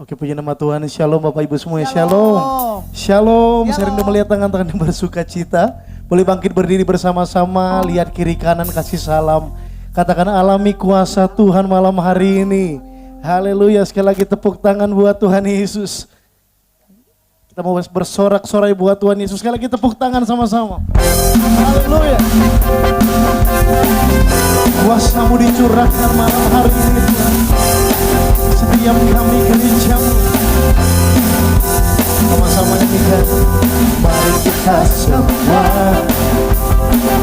Oke, puji nama Tuhan. Shalom Bapak Ibu semua. Shalom. Shalom. Saya rindu melihat tangan-tangan yang bersuka cita. Boleh bangkit berdiri bersama-sama. Lihat kiri kanan, kasih salam. Katakan alami kuasa Tuhan malam hari ini. Haleluya. Sekali lagi tepuk tangan buat Tuhan Yesus. Kita mau bersorak-sorai buat Tuhan Yesus. Sekali lagi tepuk tangan sama-sama. Haleluya. Kuasa-Mu dicurahkan malam hari ini Tuhan. Setiap kami gereja-Mu. Sama-sama kita. Mari kita semua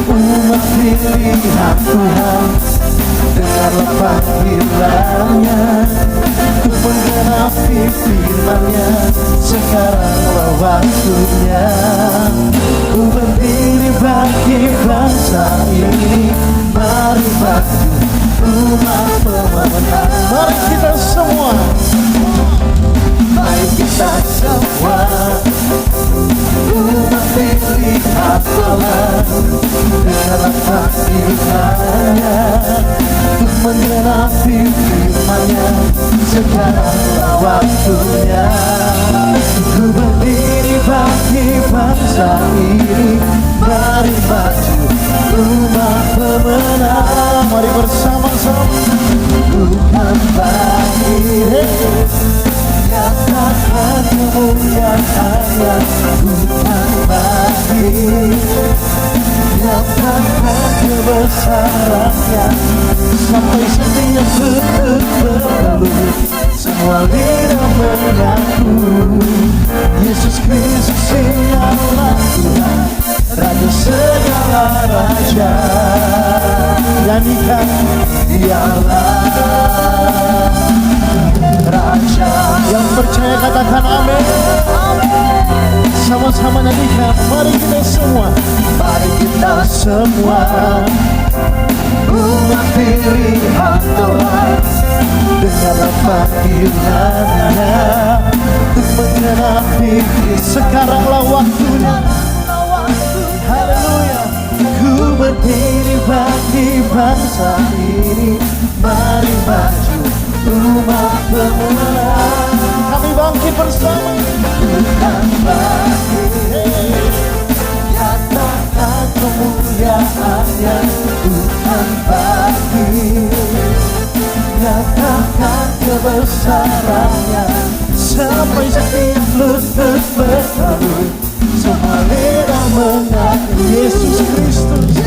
umat pilihan Tuhan, dengarlah panggilannya untuk menggenapi firman-Nya. Sekaranglah waktunya ku berdiri bagi bangsa ini. Mari maju umat pemenang. Mari kita semua, mari kita semua umat pilihan Allah, dengarlah panggilannya untuk menggenapi firman-Nya. Sekaranglah waktunya ku berdiri bagi bangsa ini. Mari maju umat pemenang. Mari bersama-sama bukan bagi nyatakan kemuliaan-Nya, bukan bagi nyatakan kebesaran-Nya. Sampai setiap lutut berlutut, semua lidah mengaku Yesus Kristus ialah Tuhan, Raja segala raja. Nyanyikan, dialah Raja. Yang percaya katakan amin. Sama-sama nyanyikan. Mari kita semua, mari kita semua umat pilihan Tuhan, dengarlah panggilan-Nya untuk menggenapi. Sekaranglah waktunya. Haleluya. Ku berdiri bagi bangsa ini. Mari maju umat pemenang. Kami bangkit bersama. Bukan bagi nyatakan kemuliaan-Nya, bukan bagi nyatakan kebesaran-Nya. Sampai setiap lutut berlutut, semua lidah mengaku Yesus Kristus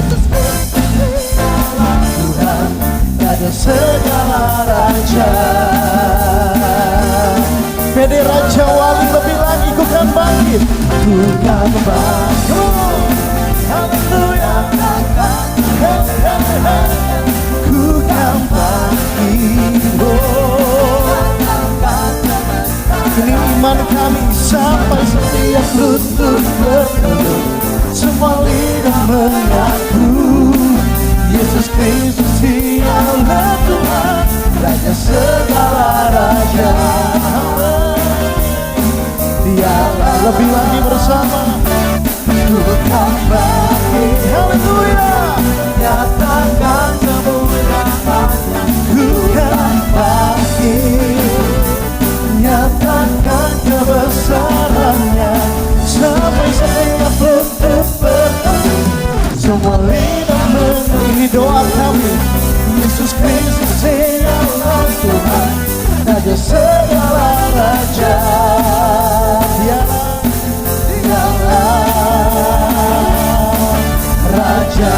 Tuhan, Raja segala raja. Pede Raja Wali lebih lagi, ku kan bangkit, ku kan bangkit. Haleluya. Ku kan bangkit. Ini iman kami sampai setiap lutut berlutut, semua lidah mengaku Yesus Kristus ialah Tuhan, Raja segala raja. Dialah lebih lagi bersama. Bukan bagi, haleluya, nyatakan kemuliaan-Nya, bukan bagi nyatakan kebesaran-Nya. Sampai setiap lutut berlutut, semua lidah mengaku. Doa kami, Yesus Kristus ialah Tuhan, Raja segala raja. Dialah Raja,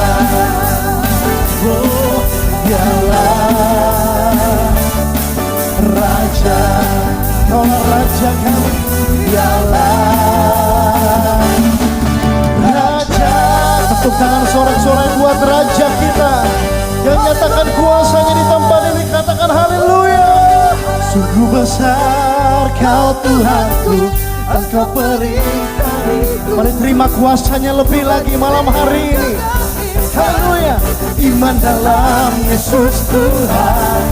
oh dialah Raja. Kaulah Raja kami, dialah Raja. Tepuk tangan sorak-sorai buat Raja kita yang nyatakan kuasanya di tempat ini. Katakan haleluya. Sungguh besar Kau Tuhanku, Engkau perintah hidup. Mari terima kuasanya lebih lagi malam hari ini. Haleluya. Iman dalam Yesus Tuhan,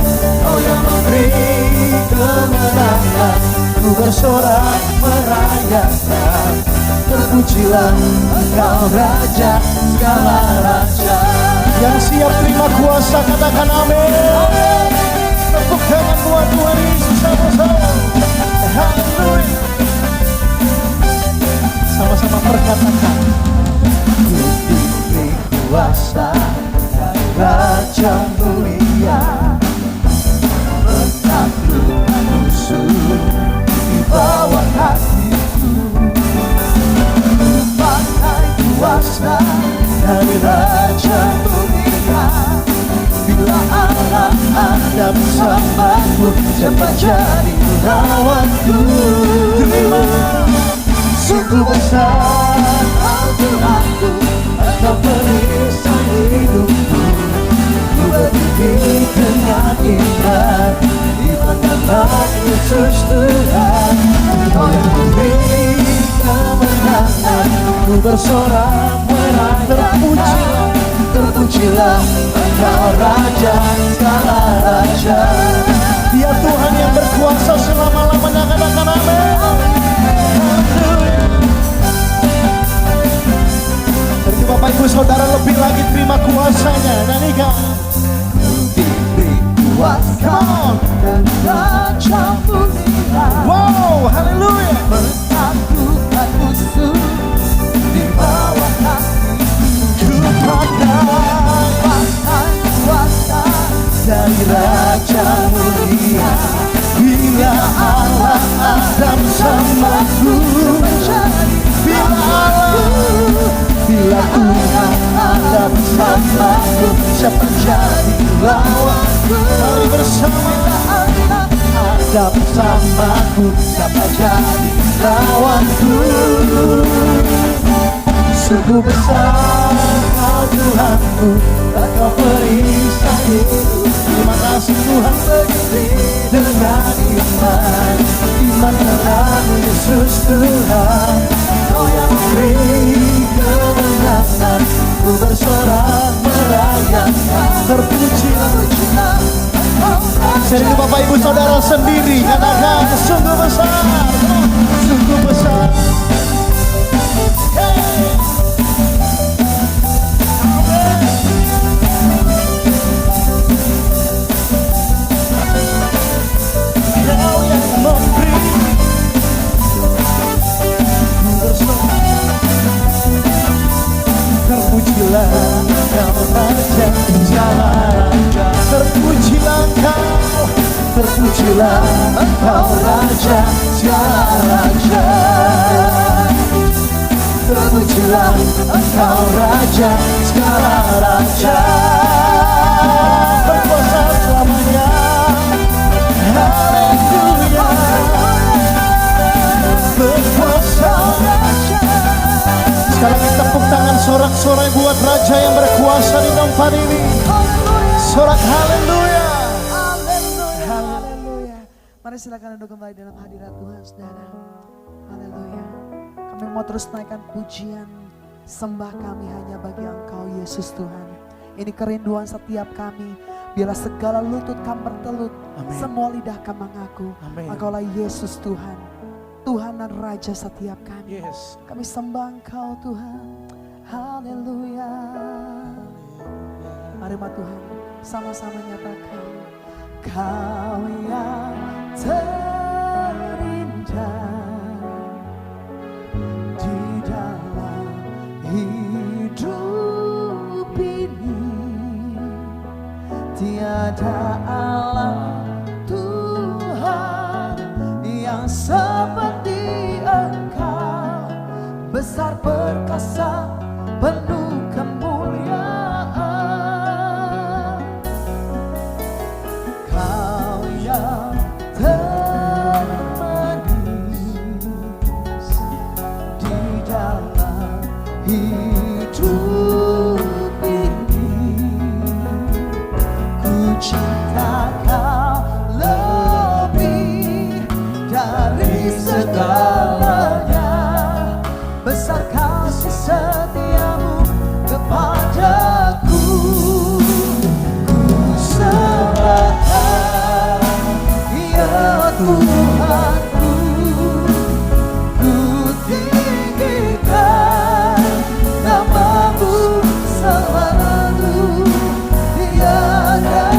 Kau yang memberi kemenangan. Ku bersorak merayakan, terpujilah Engkau Raja segala raja. Yang siap terima kuasa katakan amin. Tepuk tangan buat Tuhan Yesus sama-sama. raja mulia, menaklukkan musuh di bawah kakiku. Pakai kuasa dari raja mulia, bila Allah ada bersamaku, siapa jadi lawanku? Terima, sungguh besar kau Tuhanku, Engkau perisai hidupku. Ku berdiri dengan iman, iman dalam Yesus Tuhan. Kau yang memberi kemenangan, ku bersorak meraih. Terpujilah, terpujilah Engkau Raja segala raja. Dia Tuhan yang berkuasa selama-lamanya. Katakan amin. Jadi Bapak Ibu Saudara lebih lagi terima kuasanya. Nyanyikan. Diberi kuasa dan raja mulia. Wow, haleluya. Menaklukkan musuh di bawah kakiku. Pakai kuasa dari raja mulia, bila Allah ada bersamaku. Bila Tuhan ada bersamaku, siapa jadi lawanku? Mari bersama. Ada bersamaku, siapa jadi lawanku? Sungguh besar kau Tuhanku, Engkau perisai hidupku. Terima kasih Tuhan, berdiri dengan iman, iman dalam Yesus Tuhan. Kau yang beri kemenangan, ku bersorak merayakan. Terpujilah, sering Bapak Ibu Saudara sendiri katakan, sungguh besar, sungguh besar. Hey. Kau yang memberi, terpujilah Kau Raja segala raja. Terpujilah Kau, terpujilah Engkau Raja segala raja. Terpujilah Engkau Raja segala raja, berkuasa selamanya. Haleluya, berkuasa. Sekarang kita tepuk tangan sorak-sorai buat Raja yang berkuasa di tempat ini. Sorak haleluya. Haleluya. Mari silakan duduk kembali dalam hadirat Tuhan, saudara. Haleluya. Kami mau terus naikkan pujian, sembah kami hanya bagi Engkau Yesus Tuhan. Ini kerinduan setiap kami. Biarlah segala lutut kami bertelut, semua lidah kami mengaku, Engkaulah Yesus Tuhan, Tuhan dan Raja setiap kami. Yes. Kami sembah Engkau Tuhan. Haleluya. Mari Tuhan sama-sama nyatakan, Kau yang terindah di dalam hidup ini. Tiada Allah Tuhan yang seperti Engkau, besar perkasa penuh kemuliaan. Kau yang termanis di dalam hidup cinta Kau lebih dari segalanya. Besar kasih setiamu kepadaku. Ku serahkan, ya Tuhanku. Ku tinggikan namamu selalu. Tiada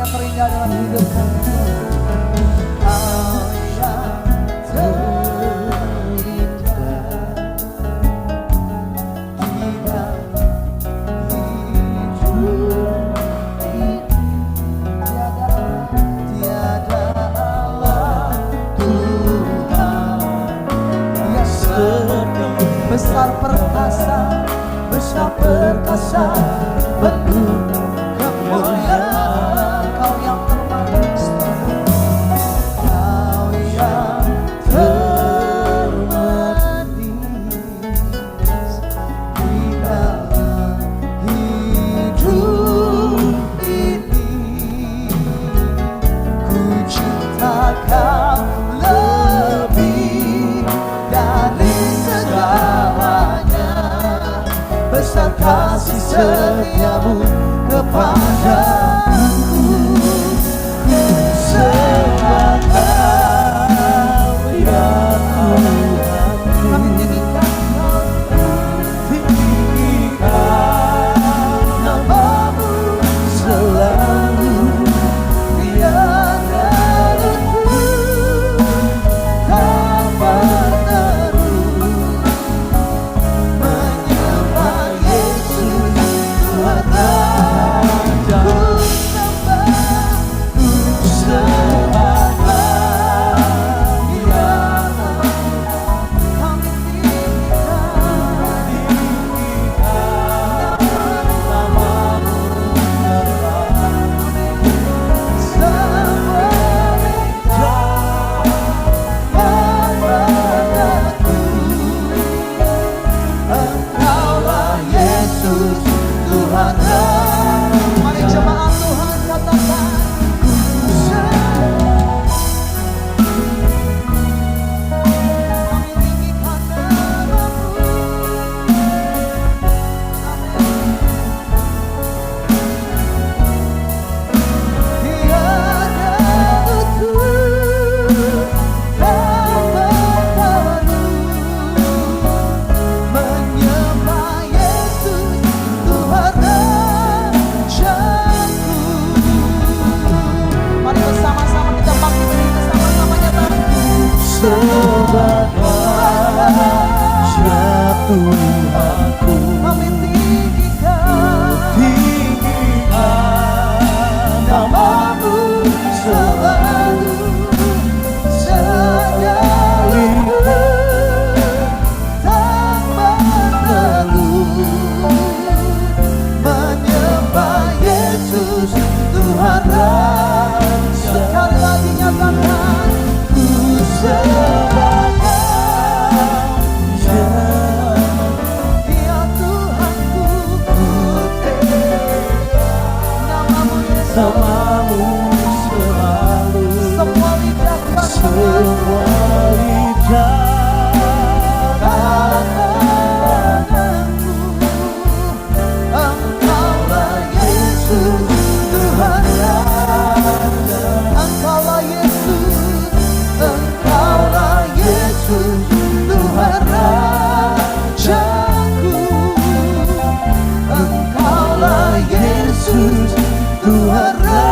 yang terindah dalam hidup kami. Kau yang terindah besar perkasa penuh kemuliaan. Kau yang termanis, Kau yang termanis di dalam hidup ini. Ku cinta Kau lebih dari segalanya. Besar kasih setiamu kepadaku. Ku sembah Kau ya Tuhan. Kami tinggikan namamu selalu. Tiada letu dapat Tuhanku. Kami tinggikan namamu selalu. Segalanya tak berlalu. Menyembah Yesus Tuhan Raja. Sekali lagi nyatakan, ku sembah namamu selalu. Semua lidah katakanku, Engkaulah Yesus Tuhan Raja. Engkaulah Yesus, Engkaulah Yesus Tuhan Rajaku. Engkaulah Yesus Tuhan Rajaku.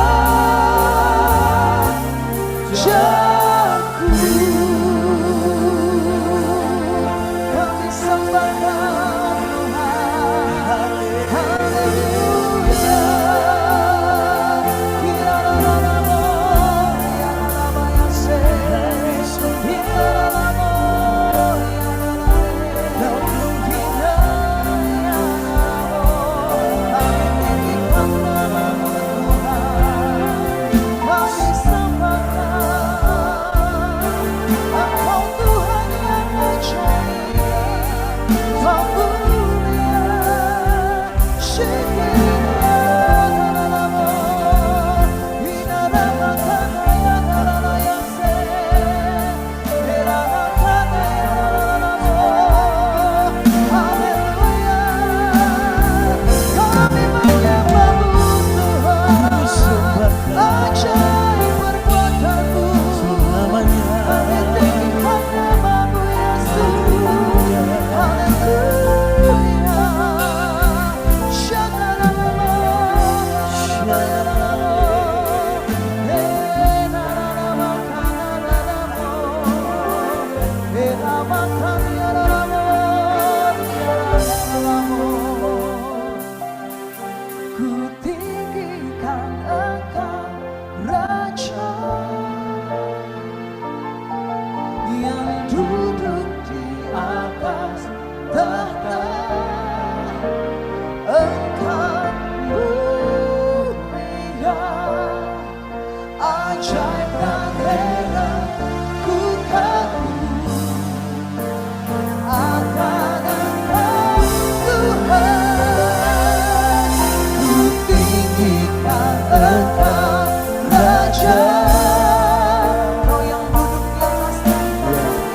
ajaib dan heran ku kagum akan Engkau Tuhan. Ku tinggikan Engkau Raja, Kau yang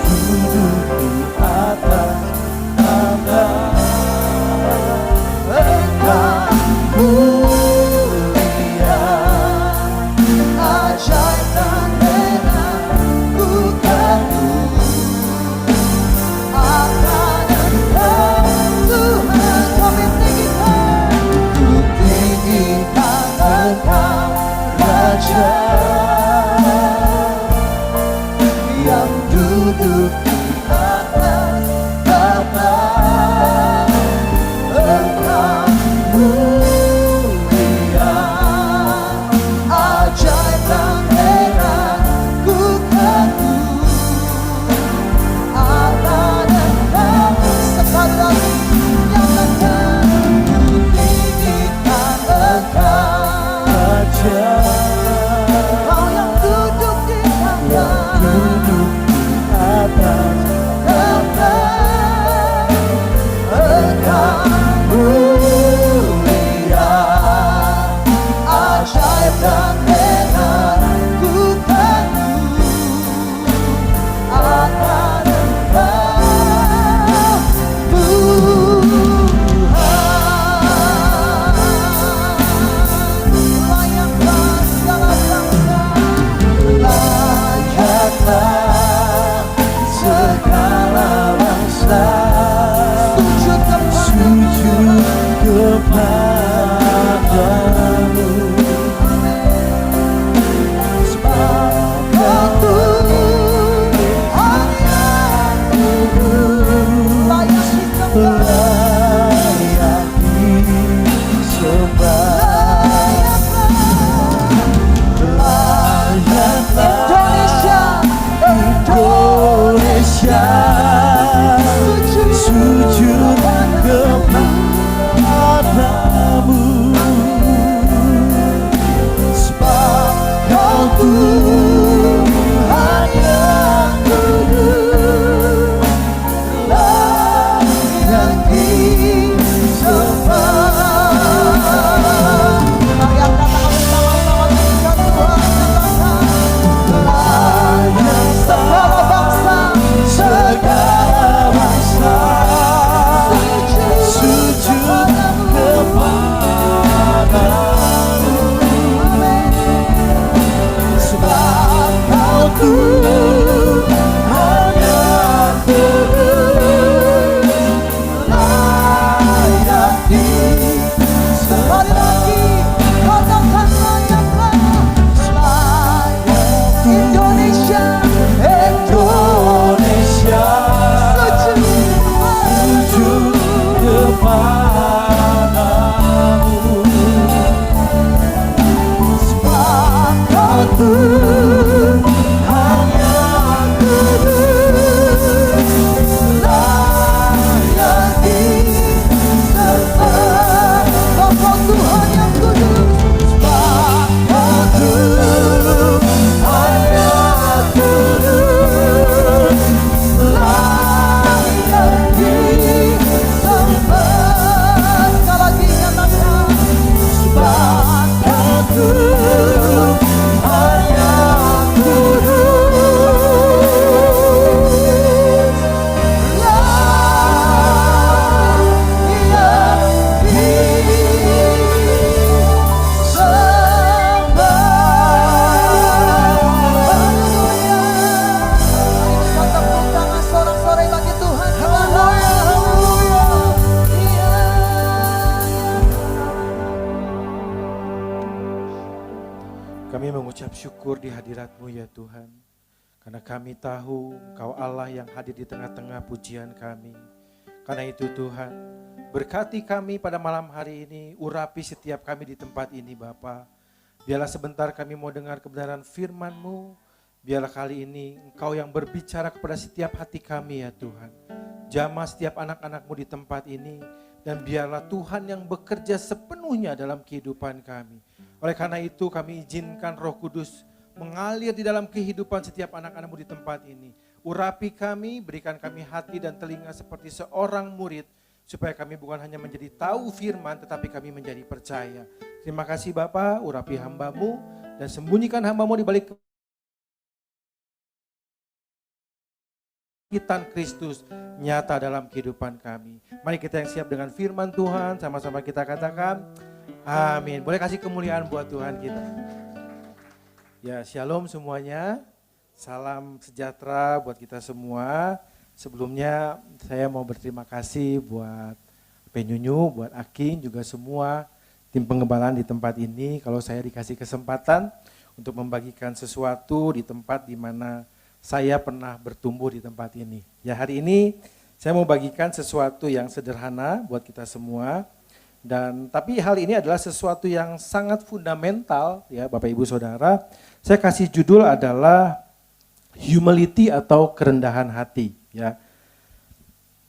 duduk di atas tahta. Engkau mulia, ajaib dan heran ku kagum akan Engkau Tuhan. Kami tinggikan Engkau Raja yang duduk di atas tahta. Engkau mulia, ajaib dan heran ku kagum akan Engkau. Sekali lagi nyatakan, ku tinggikan Engkau Raja, Kau yang duduk di atas tahta. Engkau mulia, ajaib dan heran ku kagum akan Engkau Tuhan. Layaklah segala bangsa, layaklah segala bangsa sujud kepadamu. Sebab Kau Tuhan yang kudus, layak disembah. Indonesia sujud kepadamu. Sebab Kau Tuhan yang kudus, layak disembah. Layak katakan bersama-sama dengan Tuhan, layak segala bangsa, segala bangsa sujud kepadamu. Sebab Kau Tuhan yang kudus, layak disembah. Sekali lagi katakan layaklah, layak Indonesia, Indonesia sujud kepadamu. Sebab Kau Tuhan yang kudus, layak disembah. Kau Tuhan yang kudus, sebab Kau Tuhan yang kudus, layak disembah. Sekali lagi nyatakan, sebab Kau Tuhan yang kudus, layak disembah. Haleluya. Kita tepuk tangan sorak-sorai bagi Tuhan. Haleluya, haleluya. Kami mengucap syukur di hadirat-Mu ya Tuhan. Karena kami tahu Engkau Allah yang hadir di tengah-tengah pujian kami. Karena itu Tuhan, berkati kami pada malam hari ini, urapi setiap kami di tempat ini Bapa. Biarlah sebentar kami mau dengar kebenaran firman-Mu. Biarlah kali ini Engkau yang berbicara kepada setiap hati kami ya Tuhan. Jamah setiap anak-anak-Mu di tempat ini. Dan biarlah Tuhan yang bekerja sepenuhnya dalam kehidupan kami. Oleh karena itu kami izinkan Roh Kudus mengalir di dalam kehidupan setiap anak-anak-Mu di tempat ini. Urapi kami, berikan kami hati dan telinga seperti seorang murid, supaya kami bukan hanya menjadi tahu firman, tetapi kami menjadi percaya. Terima kasih Bapa, urapi hamba-Mu, dan sembunyikan hamba-Mu di balik kebangkitan Kristus nyata dalam kehidupan kami. Mari kita yang siap dengan firman Tuhan, sama-sama kita katakan, amin. Boleh kasih kemuliaan buat Tuhan kita. Ya, shalom semuanya. Salam sejahtera buat kita semua. Sebelumnya saya mau berterima kasih buat Penyunyu, buat Aking, juga semua tim pengembalaan di tempat ini. Kalau saya dikasih kesempatan untuk membagikan sesuatu di tempat di mana saya pernah bertumbuh di tempat ini. Ya, hari ini saya mau bagikan sesuatu yang sederhana buat kita semua. Tapi hal ini adalah sesuatu yang sangat fundamental ya Bapak Ibu Saudara. Saya kasih judul adalah humility atau kerendahan hati ya.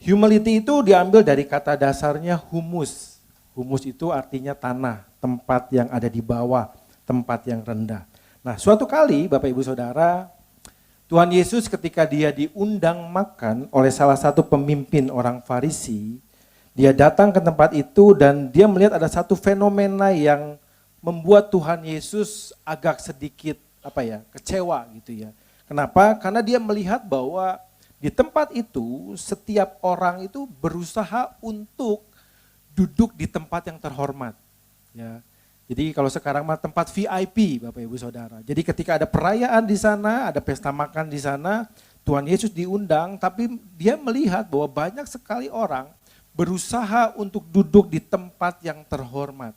Humility itu diambil dari kata dasarnya humus. Humus itu artinya tanah, tempat yang ada di bawah, tempat yang rendah. Nah, suatu kali Bapak Ibu Saudara, Tuhan Yesus ketika dia diundang makan oleh salah satu pemimpin orang Farisi, dia datang ke tempat itu dan dia melihat ada satu fenomena yang membuat Tuhan Yesus agak sedikit kecewa gitu ya. Kenapa? Karena dia melihat bahwa di tempat itu setiap orang itu berusaha untuk duduk di tempat yang terhormat. Ya. Jadi kalau sekarang mah tempat VIP Bapak Ibu Saudara. Jadi ketika ada perayaan di sana, ada pesta makan di sana, Tuhan Yesus diundang, tapi dia melihat bahwa banyak sekali orang berusaha untuk duduk di tempat yang terhormat.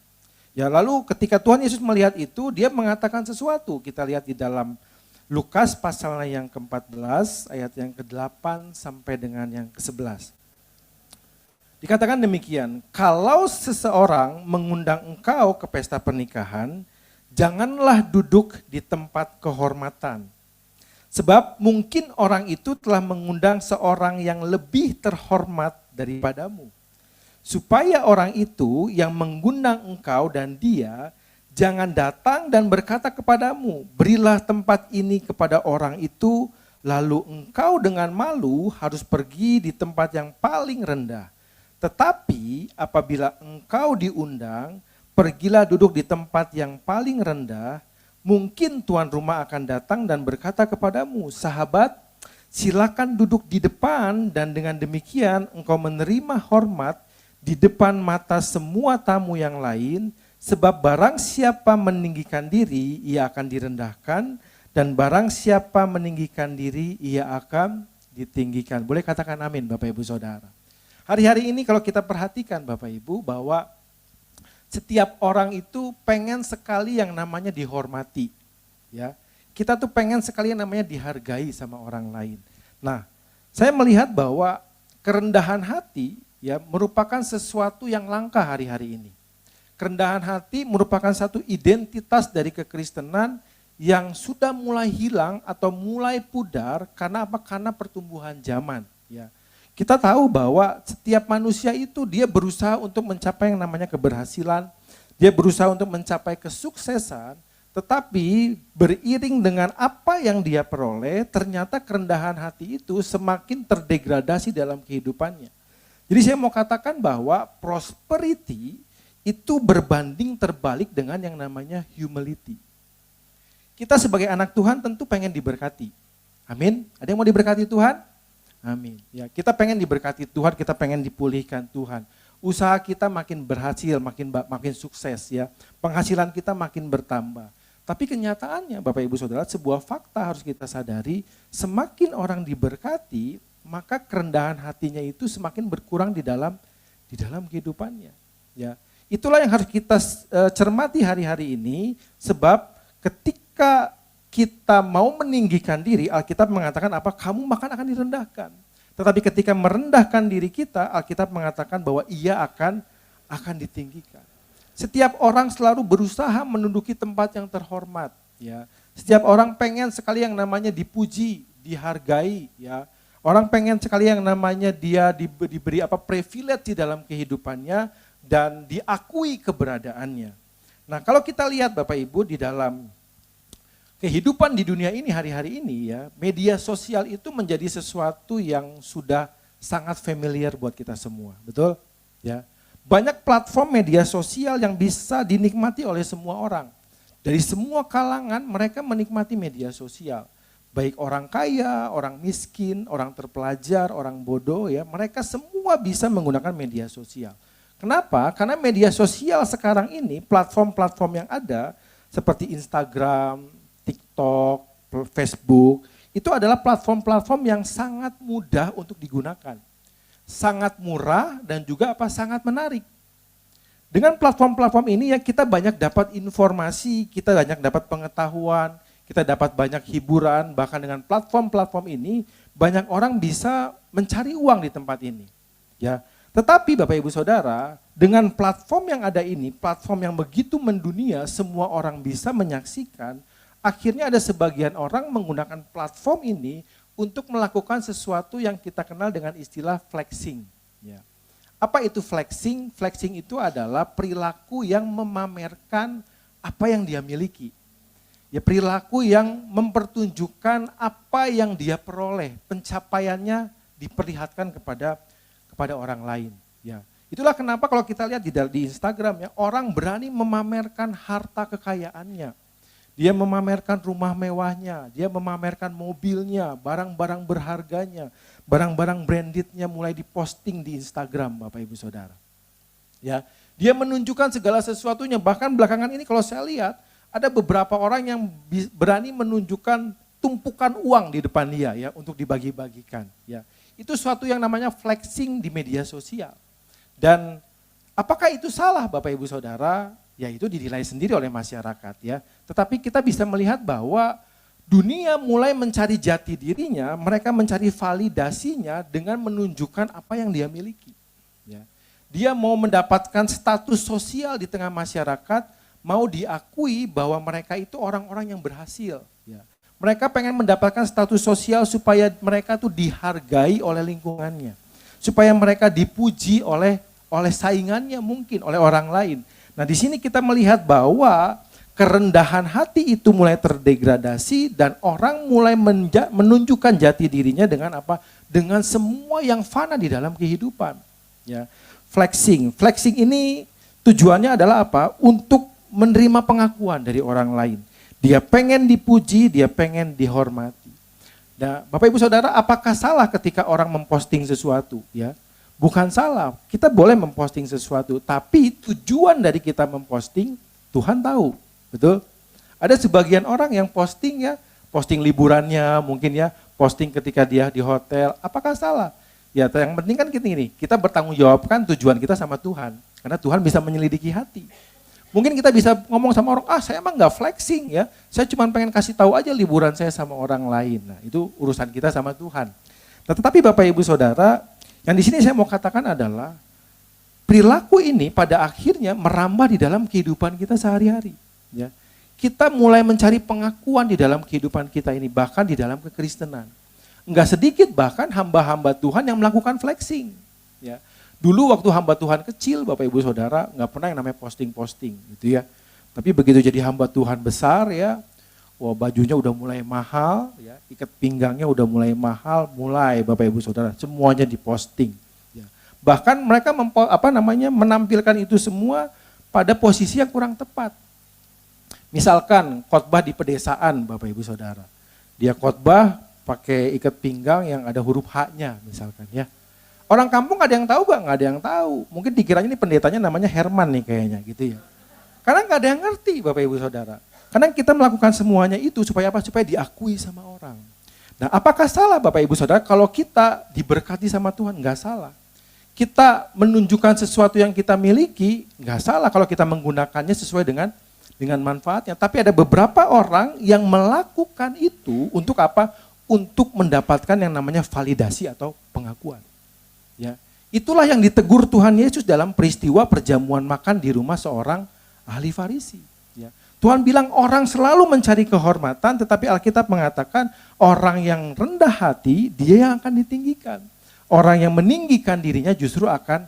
Ya, lalu ketika Tuhan Yesus melihat itu, dia mengatakan sesuatu. Kita lihat di dalam Lukas pasal yang ke-14, ayat yang ke-8 sampai dengan yang ke-11. Dikatakan demikian, kalau seseorang mengundang engkau ke pesta pernikahan, janganlah duduk di tempat kehormatan. Sebab mungkin orang itu telah mengundang seorang yang lebih terhormat daripadamu. Supaya orang itu yang mengundang engkau dan dia jangan datang dan berkata kepadamu, berilah tempat ini kepada orang itu, lalu engkau dengan malu harus pergi di tempat yang paling rendah. Tetapi apabila engkau diundang, pergilah duduk di tempat yang paling rendah, mungkin tuan rumah akan datang dan berkata kepadamu, sahabat, silakan duduk di depan, dan dengan demikian engkau menerima hormat di depan mata semua tamu yang lain. Sebab barang siapa meninggikan diri, ia akan direndahkan, dan barang siapa meninggikan diri, ia akan ditinggikan. Boleh katakan amin Bapak Ibu Saudara. Hari-hari ini kalau kita perhatikan Bapak Ibu, bahwa setiap orang itu pengen sekali yang namanya dihormati. Ya, kita tuh pengen sekali yang namanya dihargai sama orang lain. Nah, saya melihat bahwa kerendahan hati ya merupakan sesuatu yang langka hari-hari ini. Kerendahan hati merupakan satu identitas dari kekristenan yang sudah mulai hilang atau mulai pudar karena apa? Karena pertumbuhan zaman. Ya, kita tahu bahwa setiap manusia itu dia berusaha untuk mencapai yang namanya keberhasilan, dia berusaha untuk mencapai kesuksesan, tetapi beriring dengan apa yang dia peroleh, ternyata kerendahan hati itu semakin terdegradasi dalam kehidupannya. Jadi saya mau katakan bahwa prosperity itu berbanding terbalik dengan yang namanya humility. Kita sebagai anak Tuhan tentu pengen diberkati. Amin. Ada yang mau diberkati Tuhan? Amin. Ya, kita pengen diberkati Tuhan, kita pengen dipulihkan Tuhan. Usaha kita makin berhasil, makin sukses ya. Penghasilan kita makin bertambah. Tapi kenyataannya Bapak Ibu Saudara, sebuah fakta harus kita sadari, semakin orang diberkati, maka kerendahan hatinya itu semakin berkurang di dalam kehidupannya. Ya. Itulah yang harus kita cermati hari-hari ini, sebab ketika kita mau meninggikan diri, Alkitab mengatakan apa? Kamu akan direndahkan. Tetapi ketika merendahkan diri kita, Alkitab mengatakan bahwa ia akan ditinggikan. Setiap orang selalu berusaha menduduki tempat yang terhormat. Ya. Setiap orang pengen sekali yang namanya dipuji, dihargai. Ya. Orang pengen sekali yang namanya dia diberi privilege di dalam kehidupannya, dan diakui keberadaannya. Nah, kalau kita lihat Bapak Ibu di dalam kehidupan di dunia ini hari-hari ini ya, media sosial itu menjadi sesuatu yang sudah sangat familiar buat kita semua, betul? Ya. Banyak platform media sosial yang bisa dinikmati oleh semua orang. Dari semua kalangan mereka menikmati media sosial. Baik orang kaya, orang miskin, orang terpelajar, orang bodoh ya, mereka semua bisa menggunakan media sosial. Kenapa? Karena media sosial sekarang ini, platform-platform yang ada seperti Instagram, TikTok, Facebook, itu adalah platform-platform yang sangat mudah untuk digunakan. Sangat murah dan juga sangat menarik. Dengan platform-platform ini ya kita banyak dapat informasi, kita banyak dapat pengetahuan, kita dapat banyak hiburan, bahkan dengan platform-platform ini banyak orang bisa mencari uang di tempat ini. Ya. Tetapi Bapak Ibu Saudara, dengan platform yang ada ini, platform yang begitu mendunia, semua orang bisa menyaksikan, akhirnya ada sebagian orang menggunakan platform ini untuk melakukan sesuatu yang kita kenal dengan istilah flexing. Ya. Apa itu flexing? Flexing itu adalah perilaku yang memamerkan apa yang dia miliki. Ya, perilaku yang mempertunjukkan apa yang dia peroleh, pencapaiannya diperlihatkan kepada orang lain. Ya. Itulah kenapa kalau kita lihat di Instagram ya, orang berani memamerkan harta kekayaannya. Dia memamerkan rumah mewahnya, dia memamerkan mobilnya, barang-barang berharganya, barang-barang brandednya mulai diposting di Instagram Bapak Ibu Saudara. Ya, dia menunjukkan segala sesuatunya, bahkan belakangan ini kalau saya lihat ada beberapa orang yang berani menunjukkan tumpukan uang di depan dia ya untuk dibagi-bagikan. Ya, itu suatu yang namanya flexing di media sosial. Dan apakah itu salah Bapak Ibu Saudara? Ya itu dinilai sendiri oleh masyarakat ya. Tetapi kita bisa melihat bahwa dunia mulai mencari jati dirinya, mereka mencari validasinya dengan menunjukkan apa yang dia miliki. Ya. Dia mau mendapatkan status sosial di tengah masyarakat, mau diakui bahwa mereka itu orang-orang yang berhasil. Ya. Mereka pengen mendapatkan status sosial supaya mereka tuh dihargai oleh lingkungannya. Supaya mereka dipuji oleh saingannya mungkin, oleh orang lain. Nah di sini kita melihat bahwa kerendahan hati itu mulai terdegradasi dan orang mulai menunjukkan jati dirinya dengan apa? Dengan semua yang fana di dalam kehidupan. Ya, flexing ini tujuannya adalah apa? Untuk menerima pengakuan dari orang lain. Dia pengen dipuji, dia pengen dihormati. Nah, Bapak Ibu Saudara, apakah salah ketika orang memposting sesuatu? Ya. Bukan salah, kita boleh memposting sesuatu, tapi tujuan dari kita memposting, Tuhan tahu, betul? Ada sebagian orang yang posting ya, posting liburannya mungkin ya, posting ketika dia di hotel, apakah salah? Ya yang penting kan kita bertanggung jawabkan tujuan kita sama Tuhan, karena Tuhan bisa menyelidiki hati. Mungkin kita bisa ngomong sama orang, saya emang gak flexing ya, saya cuma pengen kasih tahu aja liburan saya sama orang lain. Nah itu urusan kita sama Tuhan. Nah, tetapi Bapak Ibu Saudara, yang di sini saya mau katakan adalah perilaku ini pada akhirnya merambah di dalam kehidupan kita sehari-hari. Ya. Kita mulai mencari pengakuan di dalam kehidupan kita ini, bahkan di dalam kekristenan. Enggak sedikit bahkan hamba-hamba Tuhan yang melakukan flexing. Ya. Dulu waktu hamba Tuhan kecil, Bapak Ibu Saudara, nggak pernah yang namanya posting-posting gitu ya. Tapi begitu jadi hamba Tuhan besar ya, wah bajunya udah mulai mahal, ya, ikat pinggangnya udah mulai mahal, mulai Bapak Ibu Saudara semuanya diposting. Ya. Bahkan mereka menampilkan itu semua pada posisi yang kurang tepat. Misalkan khotbah di pedesaan Bapak Ibu Saudara, dia khotbah pakai ikat pinggang yang ada huruf H-nya misalkan ya. Orang kampung nggak ada yang tahu nggak ada yang tahu. Mungkin dikiranya ini pendetanya namanya Herman nih kayaknya gitu ya. Karena nggak ada yang ngerti Bapak Ibu Saudara. Karena kita melakukan semuanya itu supaya apa? Supaya diakui sama orang. Nah apakah salah Bapak Ibu Saudara kalau kita diberkati sama Tuhan? Enggak salah. Kita menunjukkan sesuatu yang kita miliki, enggak salah kalau kita menggunakannya sesuai dengan manfaatnya. Tapi ada beberapa orang yang melakukan itu untuk apa? Untuk mendapatkan yang namanya validasi atau pengakuan. Ya, itulah yang ditegur Tuhan Yesus dalam peristiwa perjamuan makan di rumah seorang ahli Farisi. Ya. Tuhan bilang orang selalu mencari kehormatan, tetapi Alkitab mengatakan orang yang rendah hati, dia yang akan ditinggikan. Orang yang meninggikan dirinya justru akan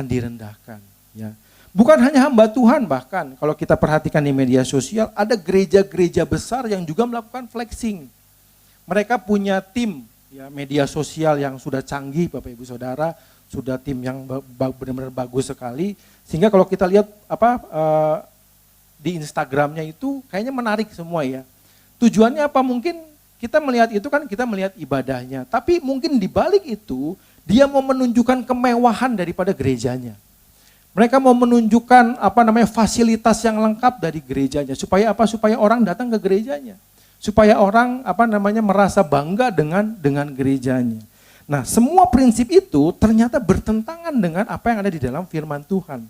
direndahkan. Ya. Bukan hanya hamba Tuhan, bahkan kalau kita perhatikan di media sosial, ada gereja-gereja besar yang juga melakukan flexing. Mereka punya tim ya, media sosial yang sudah canggih, Bapak Ibu Saudara, sudah tim yang benar-benar bagus sekali. Sehingga kalau kita lihat di Instagramnya itu kayaknya menarik semua ya. Tujuannya apa? Mungkin kita melihat itu kan kita melihat ibadahnya. Tapi mungkin di balik itu dia mau menunjukkan kemewahan daripada gerejanya. Mereka mau menunjukkan fasilitas yang lengkap dari gerejanya. Supaya apa? Supaya orang datang ke gerejanya. Supaya orang merasa bangga dengan gerejanya. Nah, semua prinsip itu ternyata bertentangan dengan apa yang ada di dalam firman Tuhan.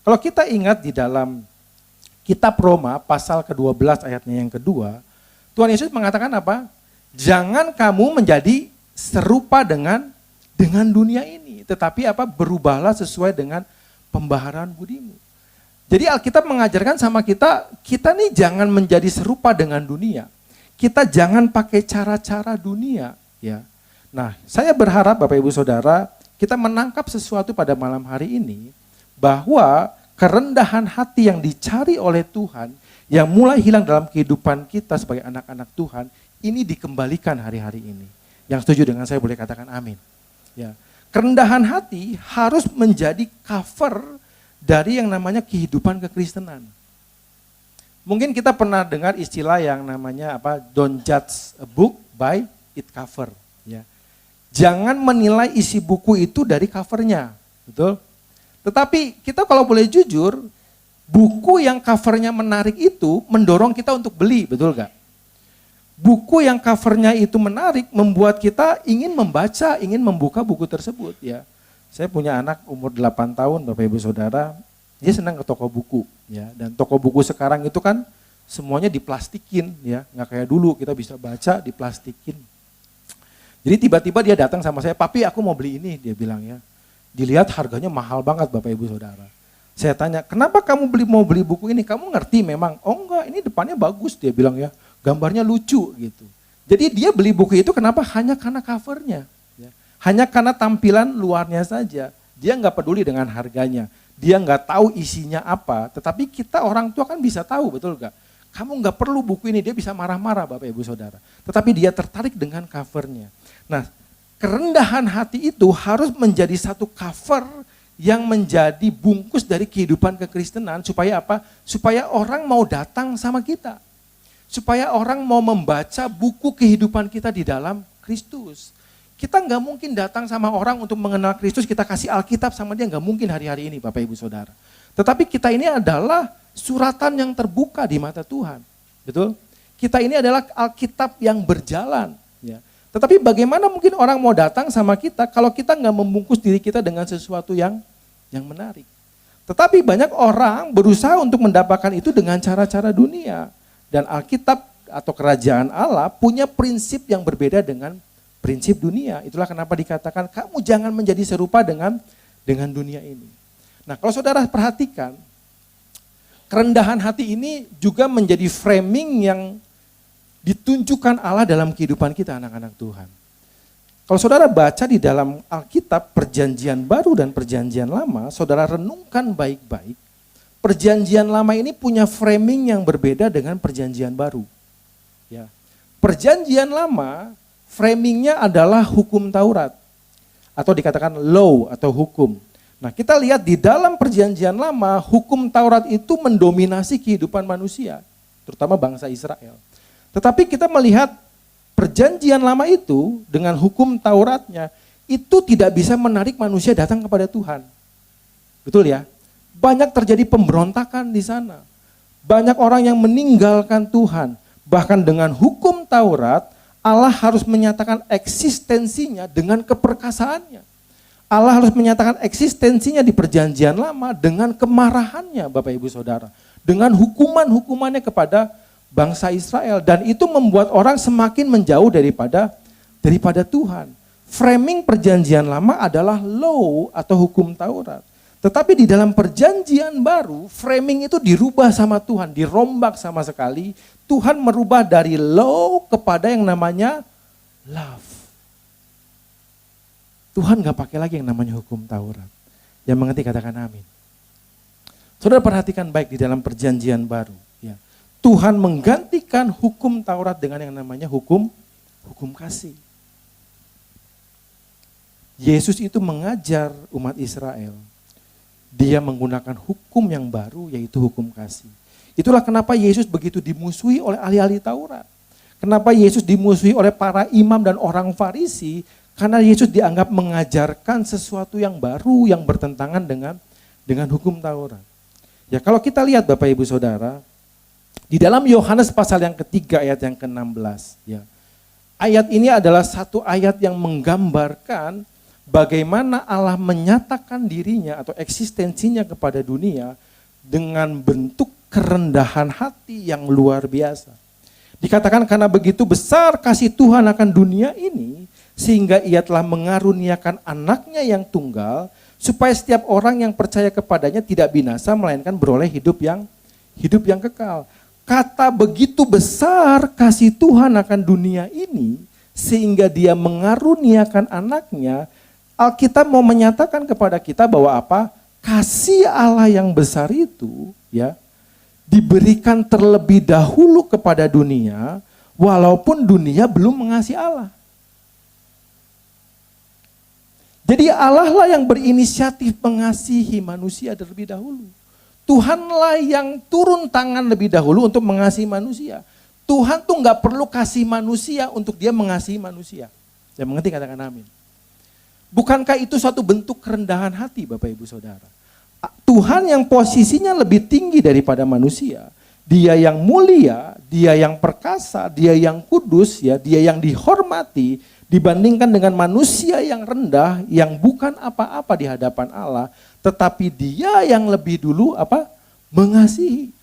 Kalau kita ingat di dalam Kitab Roma pasal ke-12 ayatnya yang kedua, Tuhan Yesus mengatakan apa? Jangan kamu menjadi serupa dengan dunia ini, tetapi berubahlah sesuai dengan pembaharuan budimu. Jadi Alkitab mengajarkan sama kita nih jangan menjadi serupa dengan dunia. Kita jangan pakai cara-cara dunia, ya. Nah, saya berharap Bapak Ibu Saudara, kita menangkap sesuatu pada malam hari ini bahwa kerendahan hati yang dicari oleh Tuhan yang mulai hilang dalam kehidupan kita sebagai anak-anak Tuhan, ini dikembalikan hari-hari ini. Yang setuju dengan saya boleh katakan amin. Ya. Kerendahan hati harus menjadi cover dari yang namanya kehidupan kekristenan. Mungkin kita pernah dengar istilah yang namanya don't judge a book by its cover. Ya. Jangan menilai isi buku itu dari covernya, betul? Tetapi kita kalau boleh jujur, buku yang covernya menarik itu mendorong kita untuk beli, betul gak? Buku yang covernya itu menarik membuat kita ingin membaca, ingin membuka buku tersebut ya. Saya punya anak umur 8 tahun Bapak Ibu Saudara, dia senang ke toko buku ya. Dan toko buku sekarang itu kan semuanya diplastikin ya, nggak kayak dulu kita bisa baca diplastikin. Jadi tiba-tiba dia datang sama saya, "Papi, aku mau beli ini," dia bilang ya. Dilihat harganya mahal banget Bapak Ibu Saudara. Saya tanya, "Kenapa kamu mau beli buku ini? Kamu ngerti memang?" "Oh enggak, ini depannya bagus," dia bilang ya. Gambarnya lucu gitu. Jadi dia beli buku itu kenapa? Hanya karena covernya. Ya. Hanya karena tampilan luarnya saja. Dia nggak peduli dengan harganya. Dia nggak tahu isinya apa. Tetapi kita orang tua kan bisa tahu, betul nggak? Kamu nggak perlu buku ini, dia bisa marah-marah Bapak Ibu Saudara. Tetapi dia tertarik dengan covernya. Nah, kerendahan hati itu harus menjadi satu cover yang menjadi bungkus dari kehidupan kekristenan. Supaya apa? Supaya orang mau datang sama kita. Supaya orang mau membaca buku kehidupan kita di dalam Kristus. Kita nggak mungkin datang sama orang untuk mengenal Kristus, kita kasih Alkitab sama dia, nggak mungkin hari-hari ini Bapak Ibu Saudara. Tetapi kita ini adalah suratan yang terbuka di mata Tuhan. Betul? Kita ini adalah Alkitab yang berjalan. Ya. Tetapi bagaimana mungkin orang mau datang sama kita kalau kita nggak membungkus diri kita dengan sesuatu yang menarik. Tetapi banyak orang berusaha untuk mendapatkan itu dengan cara-cara dunia. Dan Alkitab atau kerajaan Allah punya prinsip yang berbeda dengan prinsip dunia. Itulah kenapa dikatakan kamu jangan menjadi serupa dengan dunia ini. Nah, kalau saudara perhatikan, kerendahan hati ini juga menjadi framing yang ditunjukkan Allah dalam kehidupan kita anak-anak Tuhan. Kalau saudara baca di dalam Alkitab Perjanjian Baru dan Perjanjian Lama, saudara renungkan baik-baik. Perjanjian Lama ini punya framing yang berbeda dengan Perjanjian Baru. Ya. Perjanjian Lama framingnya adalah hukum Taurat atau dikatakan law atau hukum. Nah, kita lihat di dalam Perjanjian Lama hukum Taurat itu mendominasi kehidupan manusia, terutama bangsa Israel. Tetapi kita melihat Perjanjian Lama itu dengan hukum Tauratnya itu tidak bisa menarik manusia datang kepada Tuhan. Betul ya? Banyak terjadi pemberontakan di sana. Banyak orang yang meninggalkan Tuhan. Bahkan dengan hukum Taurat, Allah harus menyatakan eksistensinya dengan keperkasaannya. Allah harus menyatakan eksistensinya di Perjanjian Lama dengan kemarahannya Bapak Ibu Saudara. Dengan hukuman-hukumannya kepada bangsa Israel. Dan itu membuat orang semakin menjauh daripada Tuhan. Framing Perjanjian Lama adalah law atau hukum Taurat. Tetapi di dalam Perjanjian Baru, framing itu dirubah sama Tuhan, dirombak sama sekali. Tuhan merubah dari law kepada yang namanya love. Tuhan gak pakai lagi yang namanya hukum Taurat. Yang mengerti katakan amin. Saudara perhatikan baik di dalam perjanjian baru. Ya. Tuhan menggantikan hukum Taurat dengan yang namanya hukum kasih. Yesus itu mengajar umat Israel. Dia menggunakan hukum yang baru, yaitu hukum kasih. Itulah kenapa Yesus begitu dimusuhi oleh ahli-ahli Taurat. Kenapa Yesus dimusuhi oleh para imam dan orang Farisi? Karena Yesus dianggap mengajarkan sesuatu yang baru yang bertentangan dengan hukum Taurat. Ya, kalau kita lihat Bapak Ibu Saudara, di dalam Yohanes pasal yang ketiga ayat yang ke-16, ya. Ayat ini adalah satu ayat yang menggambarkan bagaimana Allah menyatakan dirinya atau eksistensinya kepada dunia dengan bentuk kerendahan hati yang luar biasa. Dikatakan karena begitu besar kasih Tuhan akan dunia ini, sehingga ia telah mengaruniakan anaknya yang tunggal, supaya setiap orang yang percaya kepadanya tidak binasa, melainkan beroleh hidup yang kekal. Kata begitu besar kasih Tuhan akan dunia ini, sehingga dia mengaruniakan anaknya, Alkitab mau menyatakan kepada kita bahwa apa? Kasih Allah yang besar itu ya diberikan terlebih dahulu kepada dunia, walaupun dunia belum mengasihi Allah. Jadi Allah lah yang berinisiatif mengasihi manusia terlebih dahulu. Tuhanlah yang turun tangan lebih dahulu untuk mengasihi manusia. Tuhan tuh nggak perlu kasih manusia untuk dia mengasihi manusia. Yang mengerti katakan amin. Bukankah itu suatu bentuk kerendahan hati Bapak Ibu Saudara? Tuhan yang posisinya lebih tinggi daripada manusia. Dia yang mulia, dia yang perkasa, dia yang kudus, ya, dia yang dihormati dibandingkan dengan manusia yang rendah yang bukan apa-apa di hadapan Allah, tetapi dia yang lebih dulu mengasihi.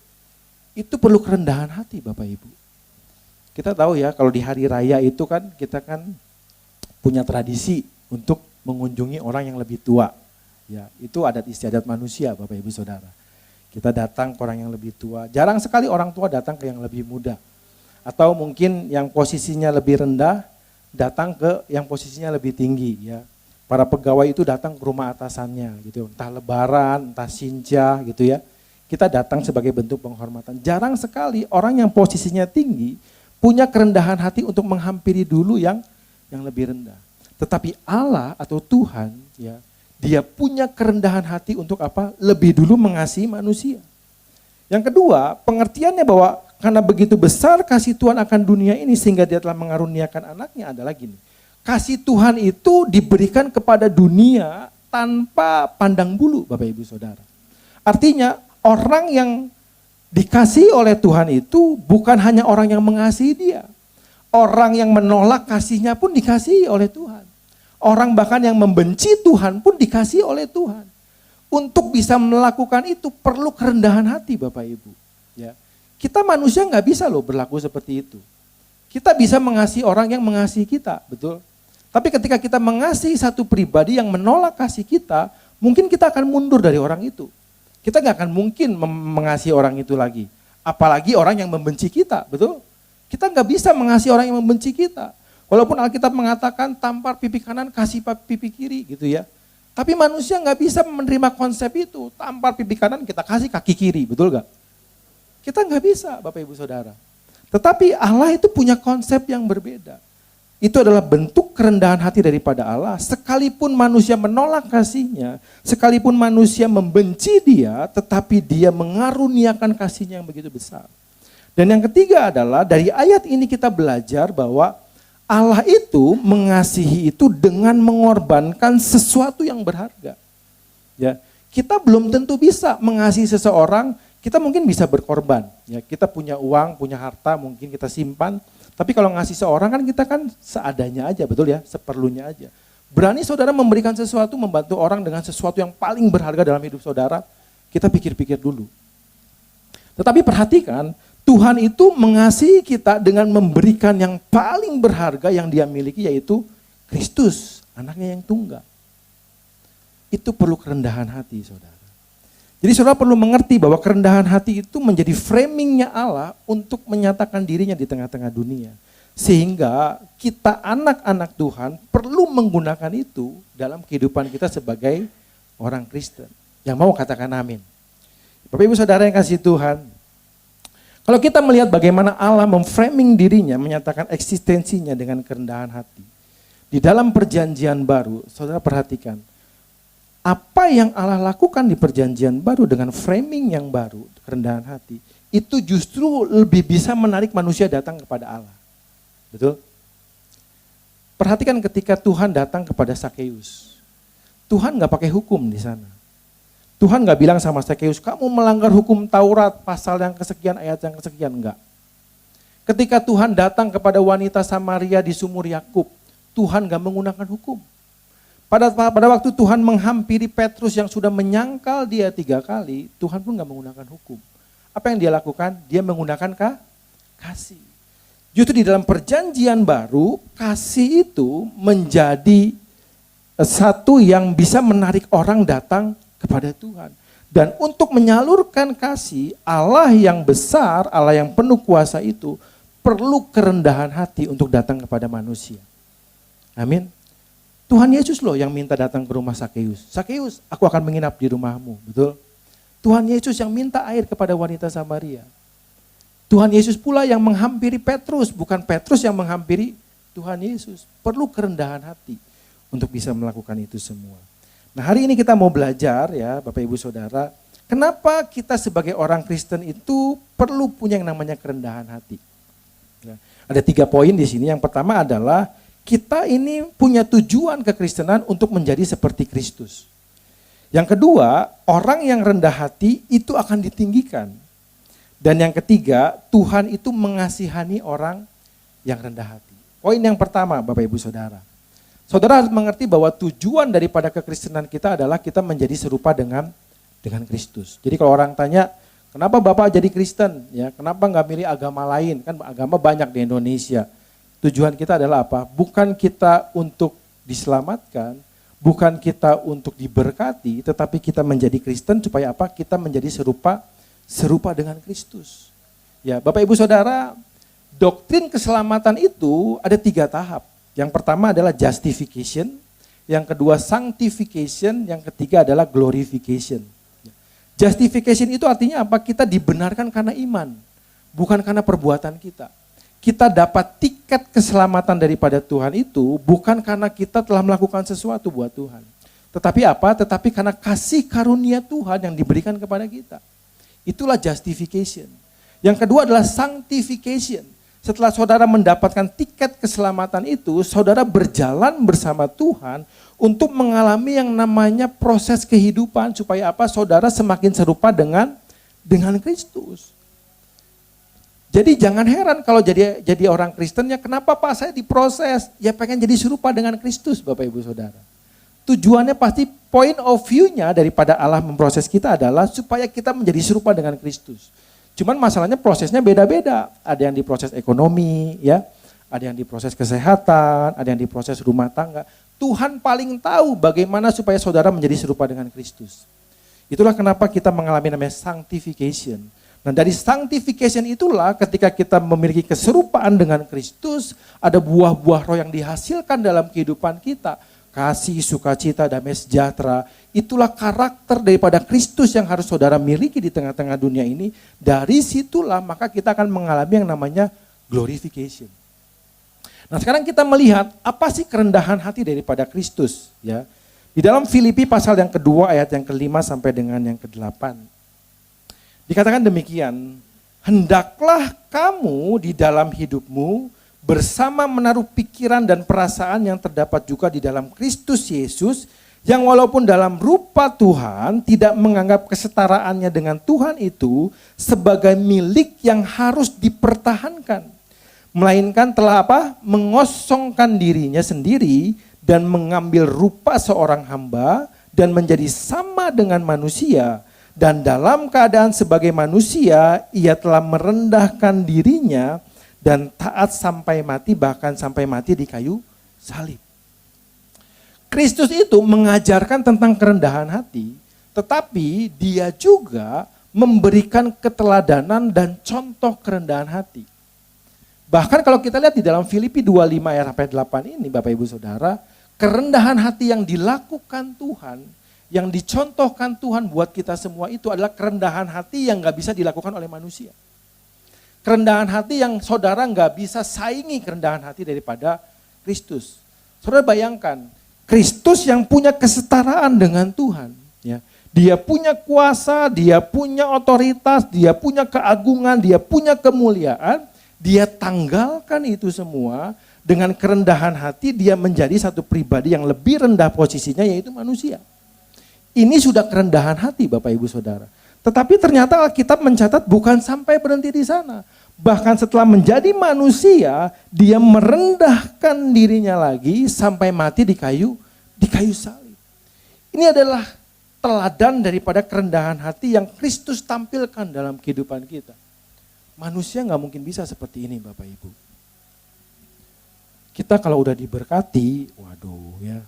Itu perlu kerendahan hati Bapak Ibu. Kita tahu ya kalau di hari raya itu kan kita kan punya tradisi untuk mengunjungi orang yang lebih tua. Ya, itu adat istiadat manusia Bapak Ibu Saudara. Kita datang ke orang yang lebih tua. Jarang sekali orang tua datang ke yang lebih muda. Atau mungkin yang posisinya lebih rendah datang ke yang posisinya lebih tinggi ya. Para pegawai itu datang ke rumah atasannya gitu. Entah lebaran, entah sinja gitu ya. Kita datang sebagai bentuk penghormatan. Jarang sekali orang yang posisinya tinggi punya kerendahan hati untuk menghampiri dulu yang lebih rendah. Tetapi Allah atau Tuhan ya, dia punya kerendahan hati untuk lebih dulu mengasihi manusia. Yang kedua, pengertiannya bahwa karena begitu besar kasih Tuhan akan dunia ini sehingga dia telah mengaruniakan anaknya adalah gini. Kasih Tuhan itu diberikan kepada dunia tanpa pandang bulu Bapak Ibu Saudara. Artinya orang yang dikasihi oleh Tuhan itu bukan hanya orang yang mengasihi dia. Orang yang menolak kasihnya pun dikasihi oleh Tuhan. Orang bahkan yang membenci Tuhan pun dikasihi oleh Tuhan. Untuk bisa melakukan itu perlu kerendahan hati Bapak Ibu. Ya. Kita manusia nggak bisa loh berlaku seperti itu. Kita bisa mengasihi orang yang mengasihi kita, betul. Tapi ketika kita mengasihi satu pribadi yang menolak kasih kita, mungkin kita akan mundur dari orang itu. Kita nggak akan mungkin mengasihi orang itu lagi. Apalagi orang yang membenci kita, betul. Kita nggak bisa mengasihi orang yang membenci kita. Walaupun Alkitab mengatakan tampar pipi kanan, kasih pipi kiri gitu ya. Tapi manusia nggak bisa menerima konsep itu. Tampar pipi kanan, kita kasih kaki kiri, betul gak? Kita nggak bisa Bapak Ibu Saudara. Tetapi Allah itu punya konsep yang berbeda. Itu adalah bentuk kerendahan hati daripada Allah. Sekalipun manusia menolak kasihnya, sekalipun manusia membenci dia, tetapi dia mengaruniakan kasihnya yang begitu besar. Dan yang ketiga adalah dari ayat ini kita belajar bahwa Allah itu mengasihi itu dengan mengorbankan sesuatu yang berharga. Ya, kita belum tentu bisa mengasihi seseorang, kita mungkin bisa berkorban. Ya, kita punya uang, punya harta, mungkin kita simpan. Tapi kalau ngasih seorang kan kita kan seadanya aja, betul ya, seperlunya aja. Berani saudara memberikan sesuatu, membantu orang dengan sesuatu yang paling berharga dalam hidup saudara, kita pikir-pikir dulu. Tetapi perhatikan, Tuhan itu mengasihi kita dengan memberikan yang paling berharga yang dia miliki, yaitu Kristus, anaknya yang tunggal. Itu perlu kerendahan hati saudara. Jadi saudara perlu mengerti bahwa kerendahan hati itu menjadi framingnya Allah untuk menyatakan dirinya di tengah-tengah dunia. Sehingga kita anak-anak Tuhan perlu menggunakan itu dalam kehidupan kita sebagai orang Kristen. Yang mau katakan amin. Bapak Ibu Saudara yang kasih Tuhan, kalau kita melihat bagaimana Allah memframing dirinya, menyatakan eksistensinya dengan kerendahan hati. Di dalam perjanjian baru, saudara perhatikan, apa yang Allah lakukan di perjanjian baru dengan framing yang baru, kerendahan hati, itu justru lebih bisa menarik manusia datang kepada Allah. Betul? Perhatikan ketika Tuhan datang kepada Sakeus. Tuhan gak pakai hukum di sana. Tuhan gak bilang sama Sakeus, kamu melanggar hukum Taurat, pasal yang kesekian, ayat yang kesekian, enggak. Ketika Tuhan datang kepada wanita Samaria di sumur Yakub, Tuhan gak menggunakan hukum. Pada waktu Tuhan menghampiri Petrus yang sudah menyangkal dia 3 kali, Tuhan pun gak menggunakan hukum. Apa yang dia lakukan? Dia menggunakan kasih. Justru di dalam perjanjian baru, kasih itu menjadi satu yang bisa menarik orang datang kepada Tuhan. Dan untuk menyalurkan kasih, Allah yang besar, Allah yang penuh kuasa itu perlu kerendahan hati untuk datang kepada manusia. Amin. Tuhan Yesus loh yang minta datang ke rumah Sakeus. Sakeus, aku akan menginap di rumahmu, betul? Tuhan Yesus yang minta air kepada wanita Samaria. Tuhan Yesus pula yang menghampiri Petrus, bukan Petrus yang menghampiri Tuhan Yesus. Perlu kerendahan hati untuk bisa melakukan itu semua. Nah, hari ini kita mau belajar ya Bapak Ibu Saudara, kenapa kita sebagai orang Kristen itu perlu punya yang namanya kerendahan hati. Ya, ada 3 poin di sini. Yang pertama adalah kita ini punya tujuan kekristenan untuk menjadi seperti Kristus. Yang kedua, orang yang rendah hati itu akan ditinggikan. Dan yang ketiga, Tuhan itu mengasihani orang yang rendah hati. Poin yang pertama Bapak Ibu Saudara. Saudara harus mengerti bahwa tujuan daripada kekristenan kita adalah kita menjadi serupa dengan Kristus. Jadi kalau orang tanya, kenapa Bapak jadi Kristen? Ya, kenapa nggak milih agama lain? Kan agama banyak di Indonesia. Tujuan kita adalah apa? Bukan kita untuk diselamatkan, bukan kita untuk diberkati, tetapi kita menjadi Kristen supaya apa? Kita menjadi serupa dengan Kristus. Ya, Bapak Ibu Saudara, doktrin keselamatan itu ada 3 tahap. Yang pertama adalah justification, yang kedua sanctification, yang ketiga adalah glorification. Justification itu artinya apa? Kita dibenarkan karena iman, bukan karena perbuatan kita. Kita dapat tiket keselamatan daripada Tuhan itu bukan karena kita telah melakukan sesuatu buat Tuhan. Tetapi apa? Tetapi karena kasih karunia Tuhan yang diberikan kepada kita. Itulah justification. Yang kedua adalah sanctification. Setelah saudara mendapatkan tiket keselamatan itu, saudara berjalan bersama Tuhan untuk mengalami yang namanya proses kehidupan supaya apa? Saudara semakin serupa dengan Kristus. Jadi jangan heran kalau jadi orang Kristen ya, kenapa Pak saya diproses? Ya pengen jadi serupa dengan Kristus Bapak Ibu Saudara. Tujuannya pasti point of view-nya daripada Allah memproses kita adalah supaya kita menjadi serupa dengan Kristus. Cuman masalahnya prosesnya beda-beda. Ada yang diproses ekonomi, ya, ada yang diproses kesehatan, ada yang diproses rumah tangga. Tuhan paling tahu bagaimana supaya saudara menjadi serupa dengan Kristus. Itulah kenapa kita mengalami namanya sanctification. Nah, dari sanctification itulah ketika kita memiliki keserupaan dengan Kristus, ada buah-buah roh yang dihasilkan dalam kehidupan kita. Kasih, sukacita, damai sejahtera. Itulah karakter daripada Kristus yang harus saudara miliki di tengah-tengah dunia ini. Dari situlah maka kita akan mengalami yang namanya glorification. Nah, sekarang kita melihat apa sih kerendahan hati daripada Kristus, ya. Di dalam Filipi pasal yang kedua ayat yang ke-5 sampai dengan yang ke-8. Dikatakan demikian, hendaklah kamu di dalam hidupmu bersama menaruh pikiran dan perasaan yang terdapat juga di dalam Kristus Yesus, yang walaupun dalam rupa Tuhan tidak menganggap kesetaraannya dengan Tuhan itu sebagai milik yang harus dipertahankan, melainkan telah apa? Mengosongkan dirinya sendiri dan mengambil rupa seorang hamba dan menjadi sama dengan manusia, dan dalam keadaan sebagai manusia ia telah merendahkan dirinya dan taat sampai mati, bahkan sampai mati di kayu salib. Kristus itu mengajarkan tentang kerendahan hati, tetapi dia juga memberikan keteladanan dan contoh kerendahan hati. Bahkan kalau kita lihat di dalam Filipi 25 ayat sampai 8 ini Bapak Ibu Saudara, kerendahan hati yang dilakukan Tuhan, yang dicontohkan Tuhan buat kita semua itu adalah kerendahan hati yang gak bisa dilakukan oleh manusia. Kerendahan hati yang saudara gak bisa saingi kerendahan hati daripada Kristus. Saudara bayangkan, Kristus yang punya kesetaraan dengan Tuhan. Ya, dia punya kuasa, dia punya otoritas, dia punya keagungan, dia punya kemuliaan. Dia tanggalkan itu semua dengan kerendahan hati, dia menjadi satu pribadi yang lebih rendah posisinya yaitu manusia. Ini sudah kerendahan hati Bapak Ibu Saudara. Tetapi ternyata Alkitab mencatat bukan sampai berhenti di sana. Bahkan setelah menjadi manusia, dia merendahkan dirinya lagi sampai mati di kayu salib. Ini adalah teladan daripada kerendahan hati yang Kristus tampilkan dalam kehidupan kita. Manusia gak mungkin bisa seperti ini Bapak Ibu. Kita kalau udah diberkati, waduh ya,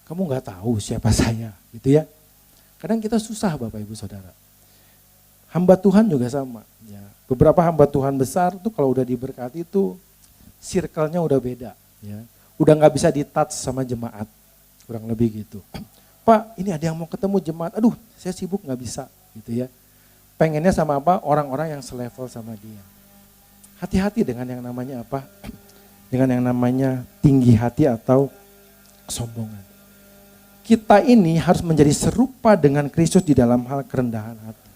kamu gak tahu siapa saya gitu ya. Kadang kita susah Bapak Ibu Saudara. Hamba Tuhan juga sama. Ya. Beberapa hamba Tuhan besar tuh kalau udah diberkati itu circle-nya udah beda. Ya. Udah gak bisa di-touch sama jemaat. Kurang lebih gitu. Pak ini ada yang mau ketemu jemaat, aduh saya sibuk gak bisa gitu ya. Pengennya sama apa? Orang-orang yang selevel sama dia. Hati-hati dengan yang namanya apa? Dengan yang namanya tinggi hati atau kesombongan. Kita ini harus menjadi serupa dengan Kristus di dalam hal kerendahan hati.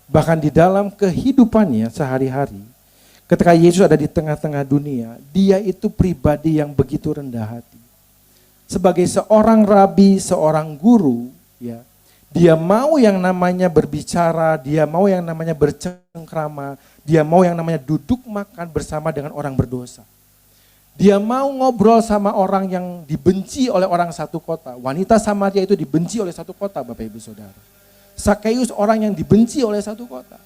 Bahkan di dalam kehidupannya sehari-hari, ketika Yesus ada di tengah-tengah dunia, dia itu pribadi yang begitu rendah hati. Sebagai seorang rabi, seorang guru, ya, dia mau yang namanya berbicara, dia mau yang namanya bercengkrama, dia mau yang namanya duduk makan bersama dengan orang berdosa. Dia mau ngobrol sama orang yang dibenci oleh orang satu kota. Wanita Samaria itu dibenci oleh satu kota Bapak Ibu Saudara. Sakeus orang yang dibenci oleh satu kota.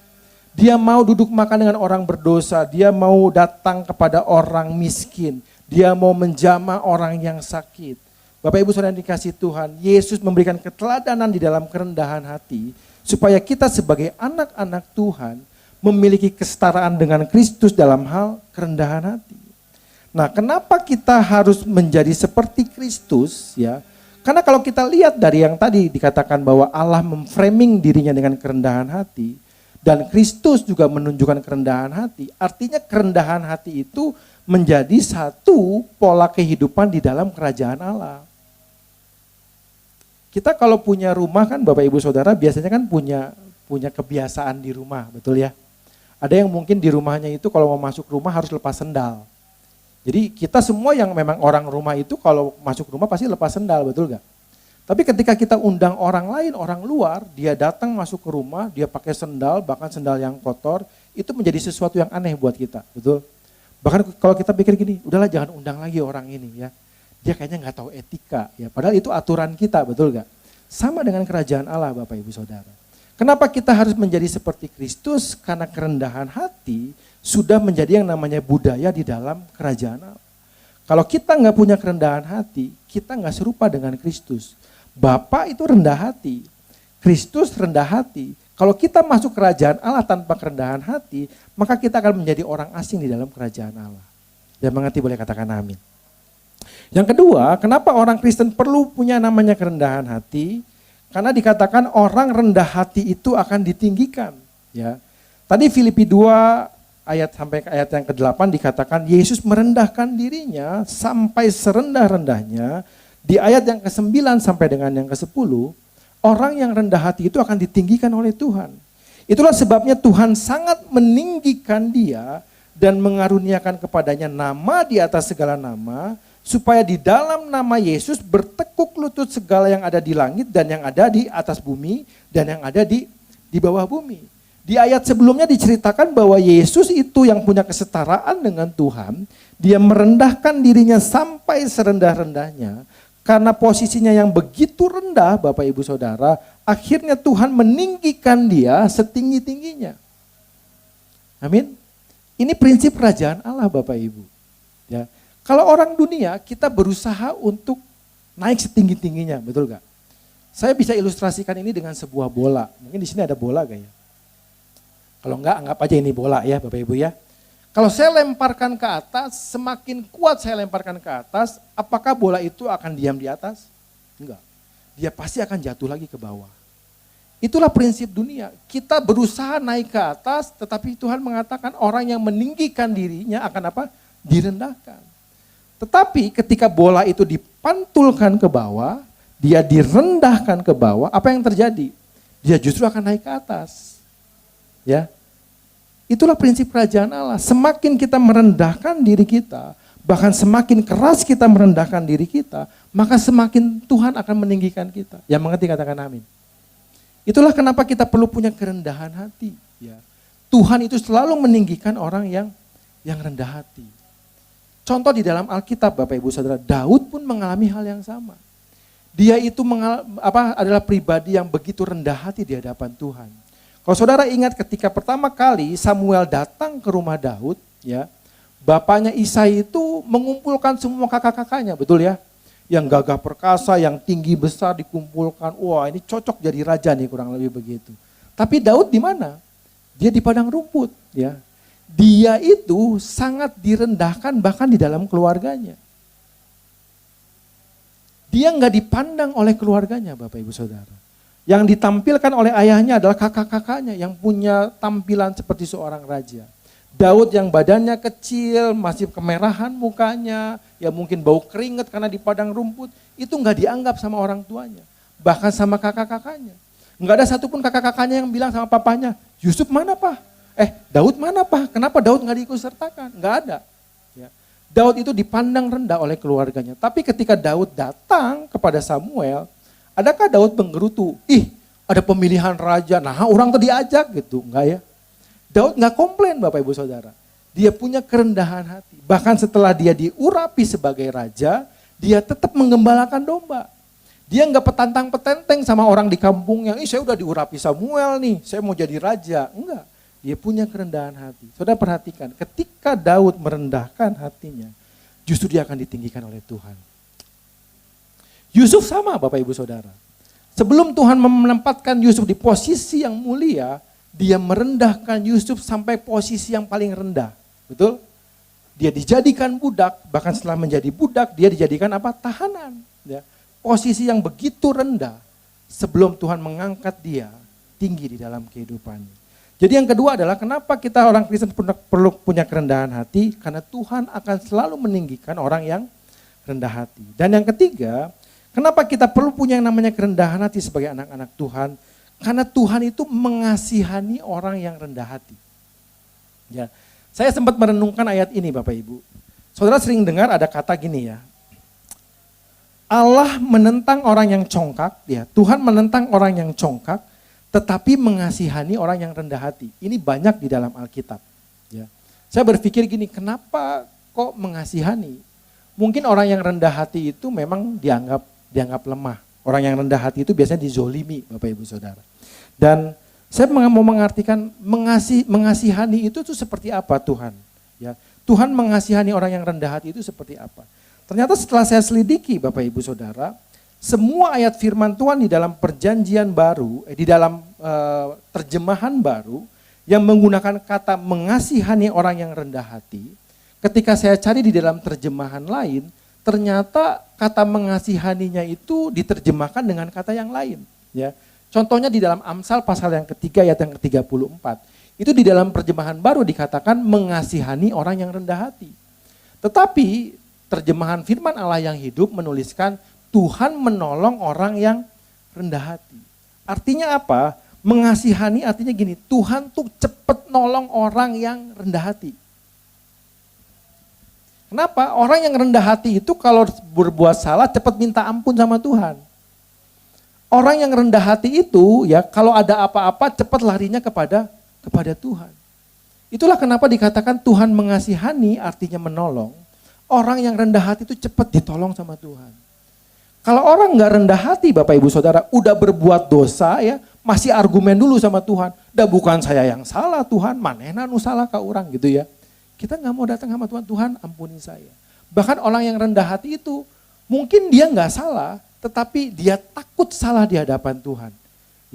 Dia mau duduk makan dengan orang berdosa. Dia mau datang kepada orang miskin. Dia mau menjamah orang yang sakit. Bapak Ibu Saudara yang dikasihi Tuhan, Yesus memberikan keteladanan di dalam kerendahan hati. Supaya kita sebagai anak-anak Tuhan memiliki kesetaraan dengan Kristus dalam hal kerendahan hati. Nah, kenapa kita harus menjadi seperti Kristus ya? Karena kalau kita lihat dari yang tadi dikatakan bahwa Allah memframing dirinya dengan kerendahan hati dan Kristus juga menunjukkan kerendahan hati, artinya kerendahan hati itu menjadi satu pola kehidupan di dalam kerajaan Allah. Kita kalau punya rumah kan Bapak Ibu Saudara biasanya kan punya kebiasaan di rumah, betul ya? Ada yang mungkin di rumahnya itu kalau mau masuk rumah harus lepas sendal. Jadi kita semua yang memang orang rumah itu kalau masuk rumah pasti lepas sendal, betul gak? Tapi ketika kita undang orang lain, orang luar, dia datang masuk ke rumah, dia pakai sendal, bahkan sendal yang kotor, itu menjadi sesuatu yang aneh buat kita, betul? Bahkan kalau kita pikir gini, udahlah jangan undang lagi orang ini ya. Dia kayaknya gak tahu etika ya, padahal itu aturan kita, betul gak? Sama dengan kerajaan Allah Bapak Ibu Saudara. Kenapa kita harus menjadi seperti Kristus? Karena kerendahan hati sudah menjadi yang namanya budaya di dalam kerajaan Allah. Kalau kita nggak punya kerendahan hati, kita nggak serupa dengan Kristus. Bapa itu rendah hati, Kristus rendah hati. Kalau kita masuk kerajaan Allah tanpa kerendahan hati, maka kita akan menjadi orang asing di dalam kerajaan Allah. Dan mengerti boleh katakan amin. Yang kedua, kenapa orang Kristen perlu punya namanya kerendahan hati? Karena dikatakan orang rendah hati itu akan ditinggikan. Ya, tadi Filipi 2 ayat sampai ke ayat yang ke-8 dikatakan Yesus merendahkan dirinya sampai serendah-rendahnya. Di ayat yang ke-9 sampai dengan yang ke-10, orang yang rendah hati itu akan ditinggikan oleh Tuhan. Itulah sebabnya Tuhan sangat meninggikan dia dan mengaruniakan kepadanya nama di atas segala nama, supaya di dalam nama Yesus bertekuk lutut segala yang ada di langit dan yang ada di atas bumi dan yang ada di bawah bumi. Di ayat sebelumnya diceritakan bahwa Yesus itu yang punya kesetaraan dengan Tuhan, dia merendahkan dirinya sampai serendah-rendahnya. Karena posisinya yang begitu rendah Bapak Ibu Saudara, akhirnya Tuhan meninggikan dia setinggi-tingginya. Amin. Ini prinsip kerajaan Allah Bapak Ibu. Ya. Kalau orang dunia kita berusaha untuk naik setinggi-tingginya, betul gak? Saya bisa ilustrasikan ini dengan sebuah bola. Mungkin di sini ada bola gak ya? Kalau enggak, anggap aja ini bola ya Bapak Ibu ya. Kalau saya lemparkan ke atas, semakin kuat saya lemparkan ke atas, apakah bola itu akan diam di atas? Enggak. dia pasti akan jatuh lagi ke bawah. Itulah prinsip dunia. Kita berusaha naik ke atas, tetapi Tuhan mengatakan orang yang meninggikan dirinya akan apa? Direndahkan. Tetapi ketika bola itu dipantulkan ke bawah, dia direndahkan ke bawah, apa yang terjadi? Dia justru akan naik ke atas. Ya. Itulah prinsip kerajaan Allah. Semakin kita merendahkan diri kita, bahkan semakin keras kita merendahkan diri kita, maka semakin Tuhan akan meninggikan kita. Yang mengerti katakan amin. Itulah kenapa kita perlu punya kerendahan hati. Ya. Tuhan itu selalu meninggikan orang yang rendah hati. Contoh di dalam Alkitab Bapak Ibu Saudara, Daud pun mengalami hal yang sama. Dia itu adalah pribadi yang begitu rendah hati di hadapan Tuhan. Kalau saudara ingat ketika pertama kali Samuel datang ke rumah Daud, ya, bapaknya Isai itu mengumpulkan semua kakak-kakaknya, betul ya? Yang gagah perkasa, yang tinggi besar dikumpulkan. Wah, ini cocok jadi raja nih, kurang lebih begitu. Tapi Daud di mana? Dia di padang rumput, ya. Dia itu sangat direndahkan bahkan di dalam keluarganya. Dia nggak dipandang oleh keluarganya, Bapak Ibu Saudara. Yang ditampilkan oleh ayahnya adalah kakak-kakaknya yang punya tampilan seperti seorang raja. Daud yang badannya kecil, masih kemerahan mukanya, ya mungkin bau keringat karena di padang rumput, itu nggak dianggap sama orang tuanya. Bahkan sama kakak-kakaknya. Nggak ada satupun kakak-kakaknya yang bilang sama papanya, Yusuf mana Pak? Daud mana Pak? Kenapa Daud nggak diikut sertakan? Nggak ada. Ya. Daud itu dipandang rendah oleh keluarganya. Tapi ketika Daud datang kepada Samuel, adakah Daud menggerutu? Ada pemilihan raja, nah orang tuh diajak gitu. Enggak ya. Daud nggak komplain Bapak Ibu Saudara. Dia punya kerendahan hati. Bahkan setelah dia diurapi sebagai raja, dia tetap menggembalakan domba. Dia nggak petantang-petenteng sama orang di kampung yang, saya udah diurapi Samuel nih, saya mau jadi raja. Enggak. Dia punya kerendahan hati. Saudara perhatikan, ketika Daud merendahkan hatinya, justru dia akan ditinggikan oleh Tuhan. Yusuf sama Bapak Ibu Saudara. Sebelum Tuhan menempatkan Yusuf di posisi yang mulia, dia merendahkan Yusuf sampai posisi yang paling rendah. Betul? Dia dijadikan budak, bahkan setelah menjadi budak, dia dijadikan apa? Tahanan. Ya. Posisi yang begitu rendah, sebelum Tuhan mengangkat dia tinggi di dalam kehidupannya. Jadi yang kedua adalah kenapa kita orang Kristen perlu punya kerendahan hati, karena Tuhan akan selalu meninggikan orang yang rendah hati. Dan yang ketiga, kenapa kita perlu punya yang namanya kerendahan hati sebagai anak-anak Tuhan, karena Tuhan itu mengasihani orang yang rendah hati. Ya, saya sempat merenungkan ayat ini Bapak Ibu. Saudara sering dengar ada kata gini ya, Allah menentang orang yang congkak, ya Tuhan menentang orang yang congkak, tetapi mengasihani orang yang rendah hati. Ini banyak di dalam Alkitab. Ya. Saya berpikir gini, kenapa kok mengasihani? Mungkin orang yang rendah hati itu memang dianggap lemah. Orang yang rendah hati itu biasanya dizolimi Bapak Ibu Saudara. Dan saya mau mengartikan mengasihani itu tuh seperti apa Tuhan. Ya. Tuhan mengasihani orang yang rendah hati itu seperti apa. Ternyata setelah saya selidiki Bapak Ibu Saudara, semua ayat firman Tuhan di dalam perjanjian baru, di dalam terjemahan baru yang menggunakan kata mengasihani orang yang rendah hati, ketika saya cari di dalam terjemahan lain, ternyata kata mengasihaninya itu diterjemahkan dengan kata yang lain. Ya. Contohnya di dalam Amsal pasal yang ketiga ayat yang ke-34, itu di dalam terjemahan baru dikatakan mengasihani orang yang rendah hati. Tetapi terjemahan firman Allah yang hidup menuliskan Tuhan menolong orang yang rendah hati. Artinya apa? Mengasihani artinya gini, Tuhan tuh cepat nolong orang yang rendah hati. Kenapa? Orang yang rendah hati itu kalau berbuat salah cepat minta ampun sama Tuhan. Orang yang rendah hati itu ya kalau ada apa-apa cepat larinya kepada Tuhan. Itulah kenapa dikatakan Tuhan mengasihani artinya menolong. Orang yang rendah hati itu cepat ditolong sama Tuhan. Kalau orang nggak rendah hati Bapak Ibu Saudara, udah berbuat dosa ya, masih argumen dulu sama Tuhan. Dah bukan saya yang salah Tuhan, manehna nu salah ka urang gitu ya. Kita nggak mau datang sama Tuhan, Tuhan ampuni saya. Bahkan orang yang rendah hati itu, mungkin dia nggak salah, tetapi dia takut salah di hadapan Tuhan.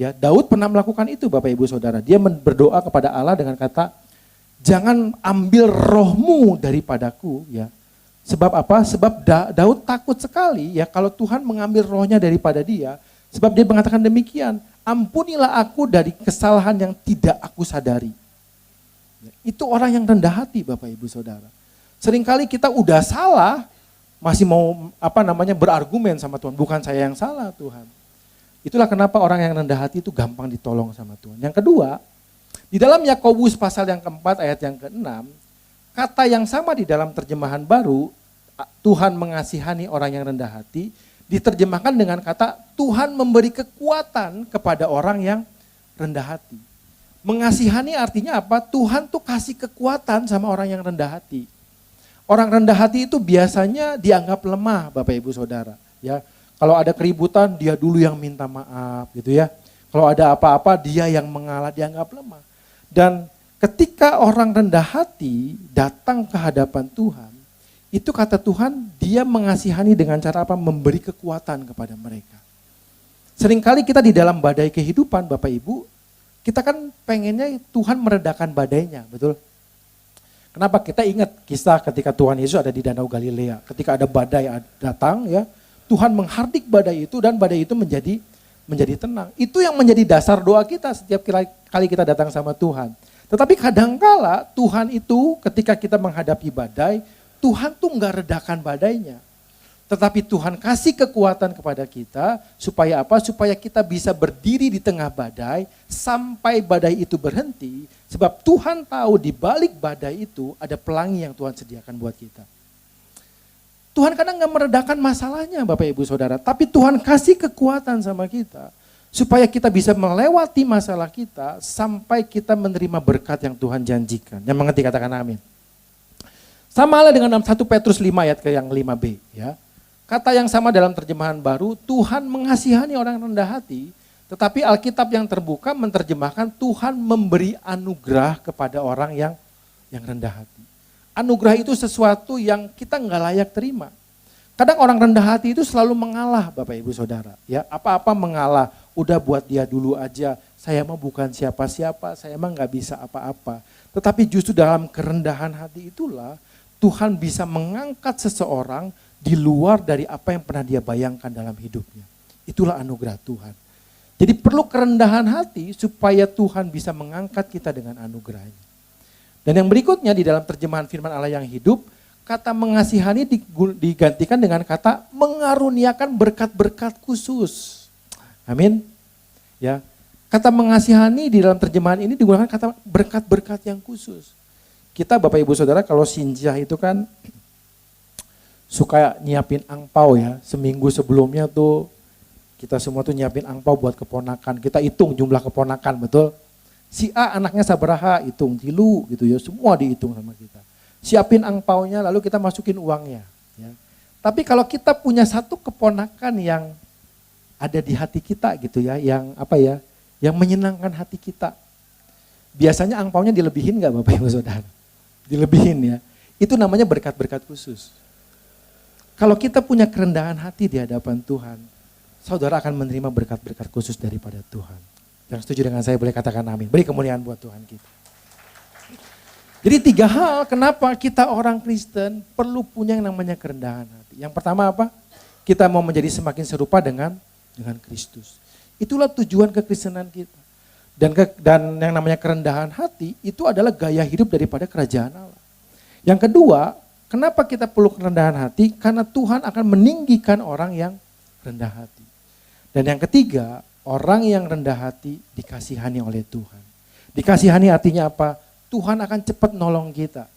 Ya, Daud pernah melakukan itu Bapak Ibu Saudara. Dia berdoa kepada Allah dengan kata, jangan ambil rohmu daripadaku ya. Sebab apa? Sebab Daud takut sekali ya kalau Tuhan mengambil rohnya daripada dia, Sebab dia mengatakan demikian, ampunilah aku dari kesalahan yang tidak aku sadari. Itu orang yang rendah hati Bapak Ibu Saudara. Seringkali kita udah salah, masih mau berargumen sama Tuhan. Bukan saya yang salah Tuhan. Itulah kenapa orang yang rendah hati itu gampang ditolong sama Tuhan. Yang kedua, di dalam Yakobus pasal yang keempat ayat yang keenam, kata yang sama di dalam terjemahan baru, Tuhan mengasihani orang yang rendah hati, diterjemahkan dengan kata Tuhan memberi kekuatan kepada orang yang rendah hati. Mengasihani artinya apa? Tuhan tuh kasih kekuatan sama orang yang rendah hati. Orang rendah hati itu biasanya dianggap lemah Bapak Ibu Saudara. Ya, kalau ada keributan dia dulu yang minta maaf gitu ya. Kalau ada apa-apa dia yang mengalah, dianggap lemah. Dan ketika orang rendah hati datang ke hadapan Tuhan, itu kata Tuhan dia mengasihani dengan cara apa? Memberi kekuatan kepada mereka. Seringkali kita di dalam badai kehidupan Bapak Ibu, kita kan pengennya Tuhan meredakan badainya, betul? Kenapa? Kita ingat kisah ketika Tuhan Yesus ada di Danau Galilea. Ketika ada badai datang ya, Tuhan menghardik badai itu dan badai itu menjadi tenang. Itu yang menjadi dasar doa kita setiap kali kita datang sama Tuhan. Tetapi kadangkala Tuhan itu ketika kita menghadapi badai, Tuhan tuh nggak redakan badainya. Tetapi Tuhan kasih kekuatan kepada kita supaya apa? Supaya kita bisa berdiri di tengah badai sampai badai itu berhenti. Sebab Tuhan tahu di balik badai itu ada pelangi yang Tuhan sediakan buat kita. Tuhan kadang nggak meredakan masalahnya Bapak Ibu Saudara. Tapi Tuhan kasih kekuatan sama kita. Supaya kita bisa melewati masalah kita sampai kita menerima berkat yang Tuhan janjikan. Yang mengerti katakan amin. Sama halnya dengan 1 Petrus 5 ayat ke yang 5b ya. Kata yang sama dalam terjemahan baru, Tuhan mengasihani orang rendah hati, tetapi Alkitab yang terbuka menerjemahkan Tuhan memberi anugerah kepada orang yang rendah hati. Anugerah itu sesuatu yang kita nggak layak terima. Kadang orang rendah hati itu selalu mengalah Bapak Ibu Saudara. Ya, apa-apa mengalah, udah buat dia dulu aja, saya mah bukan siapa-siapa, saya mah nggak bisa apa-apa. Tetapi justru dalam kerendahan hati itulah, Tuhan bisa mengangkat seseorang di luar dari apa yang pernah dia bayangkan dalam hidupnya. Itulah anugerah Tuhan. Jadi perlu kerendahan hati supaya Tuhan bisa mengangkat kita dengan anugerahnya. Dan yang berikutnya di dalam terjemahan firman Allah yang hidup, kata mengasihani digantikan dengan kata mengaruniakan berkat-berkat khusus. Amin. Ya. Kata mengasihani di dalam terjemahan ini digunakan kata berkat-berkat yang khusus. Kita Bapak Ibu Saudara kalau sinjah itu kan suka nyiapin angpau ya. Seminggu sebelumnya tuh kita semua tuh nyiapin angpau buat keponakan. Kita hitung jumlah keponakan, betul? Si A anaknya sabaraha, hitung tilu gitu ya. Semua dihitung sama kita. Siapin angpaunya lalu kita masukin uangnya. Ya. Tapi kalau kita punya satu keponakan yang ada di hati kita gitu ya. Yang apa ya, yang menyenangkan hati kita. Biasanya angpaunya dilebihin gak Bapak Ibu Saudara? Dilebihin ya. Itu namanya berkat-berkat khusus. Kalau kita punya kerendahan hati di hadapan Tuhan, saudara akan menerima berkat-berkat khusus daripada Tuhan. Yang setuju dengan saya boleh katakan amin. Beri kemuliaan buat Tuhan kita. Jadi 3 hal kenapa kita orang Kristen perlu punya yang namanya kerendahan hati. Yang pertama apa? Kita mau menjadi semakin serupa dengan Kristus. Itulah tujuan kekristenan kita. Dan yang namanya kerendahan hati itu adalah gaya hidup daripada kerajaan Allah. Yang kedua, kenapa kita perlu kerendahan hati? Karena Tuhan akan meninggikan orang yang rendah hati. Dan yang ketiga, orang yang rendah hati dikasihani oleh Tuhan. Dikasihani artinya apa? Tuhan akan cepat nolong kita.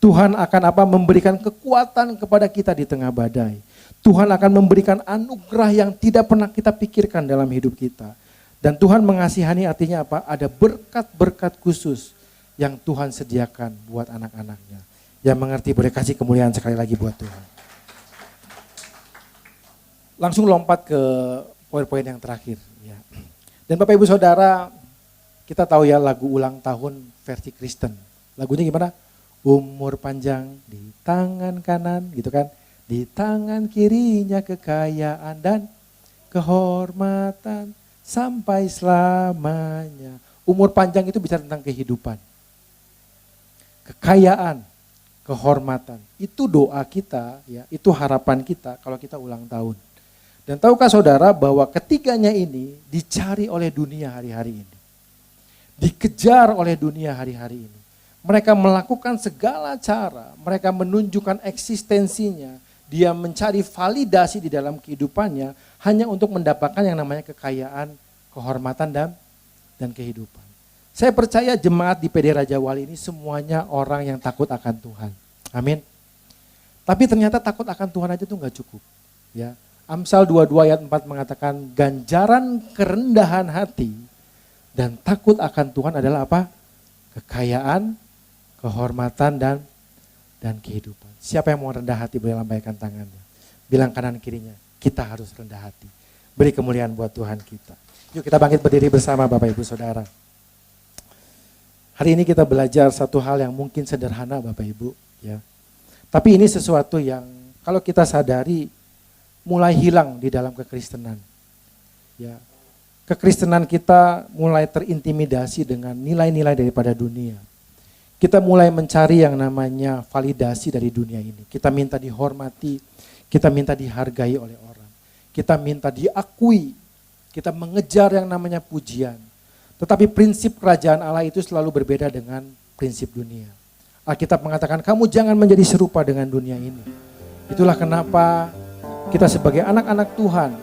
Tuhan akan memberikan kekuatan kepada kita di tengah badai. Tuhan akan memberikan anugerah yang tidak pernah kita pikirkan dalam hidup kita. Dan Tuhan mengasihani artinya apa? Ada berkat-berkat khusus yang Tuhan sediakan buat anak-anaknya. Yang mengerti boleh kasih kemuliaan sekali lagi buat Tuhan. Langsung lompat ke poin-poin yang terakhir. Ya. Dan Bapak Ibu Saudara, kita tahu ya lagu ulang tahun versi Kristen. Lagunya gimana? Umur panjang di tangan kanan gitu kan. Di tangan kirinya kekayaan dan kehormatan. Sampai selamanya. Umur panjang itu bicara tentang kehidupan. Kekayaan, kehormatan. Itu doa kita, ya, itu harapan kita kalau kita ulang tahun. Dan tahukah saudara bahwa ketiganya ini dicari oleh dunia hari-hari ini. Dikejar oleh dunia hari-hari ini. Mereka melakukan segala cara, mereka menunjukkan eksistensinya, dia mencari validasi di dalam kehidupannya hanya untuk mendapatkan yang namanya kekayaan, kehormatan dan kehidupan. Saya percaya jemaat di PD Raja Wali ini semuanya orang yang takut akan Tuhan. Amin. Tapi ternyata takut akan Tuhan aja tuh gak cukup. Ya. Amsal 22 ayat 4 mengatakan ganjaran kerendahan hati dan takut akan Tuhan adalah apa? Kekayaan, kehormatan dan kehidupan. Siapa yang mau rendah hati boleh lambaikan tangannya. Bilang kanan kirinya, kita harus rendah hati. Beri kemuliaan buat Tuhan kita. Yuk kita bangkit berdiri bersama Bapak Ibu Saudara. Hari ini kita belajar satu hal yang mungkin sederhana Bapak Ibu. Ya. Tapi ini sesuatu yang kalau kita sadari mulai hilang di dalam kekristenan. Ya. Kekristenan kita mulai terintimidasi dengan nilai-nilai daripada dunia. Kita mulai mencari yang namanya validasi dari dunia ini. Kita minta dihormati, kita minta dihargai oleh orang. Kita minta diakui, kita mengejar yang namanya pujian. Tetapi prinsip kerajaan Allah itu selalu berbeda dengan prinsip dunia. Alkitab mengatakan kamu jangan menjadi serupa dengan dunia ini. Itulah kenapa kita sebagai anak-anak Tuhan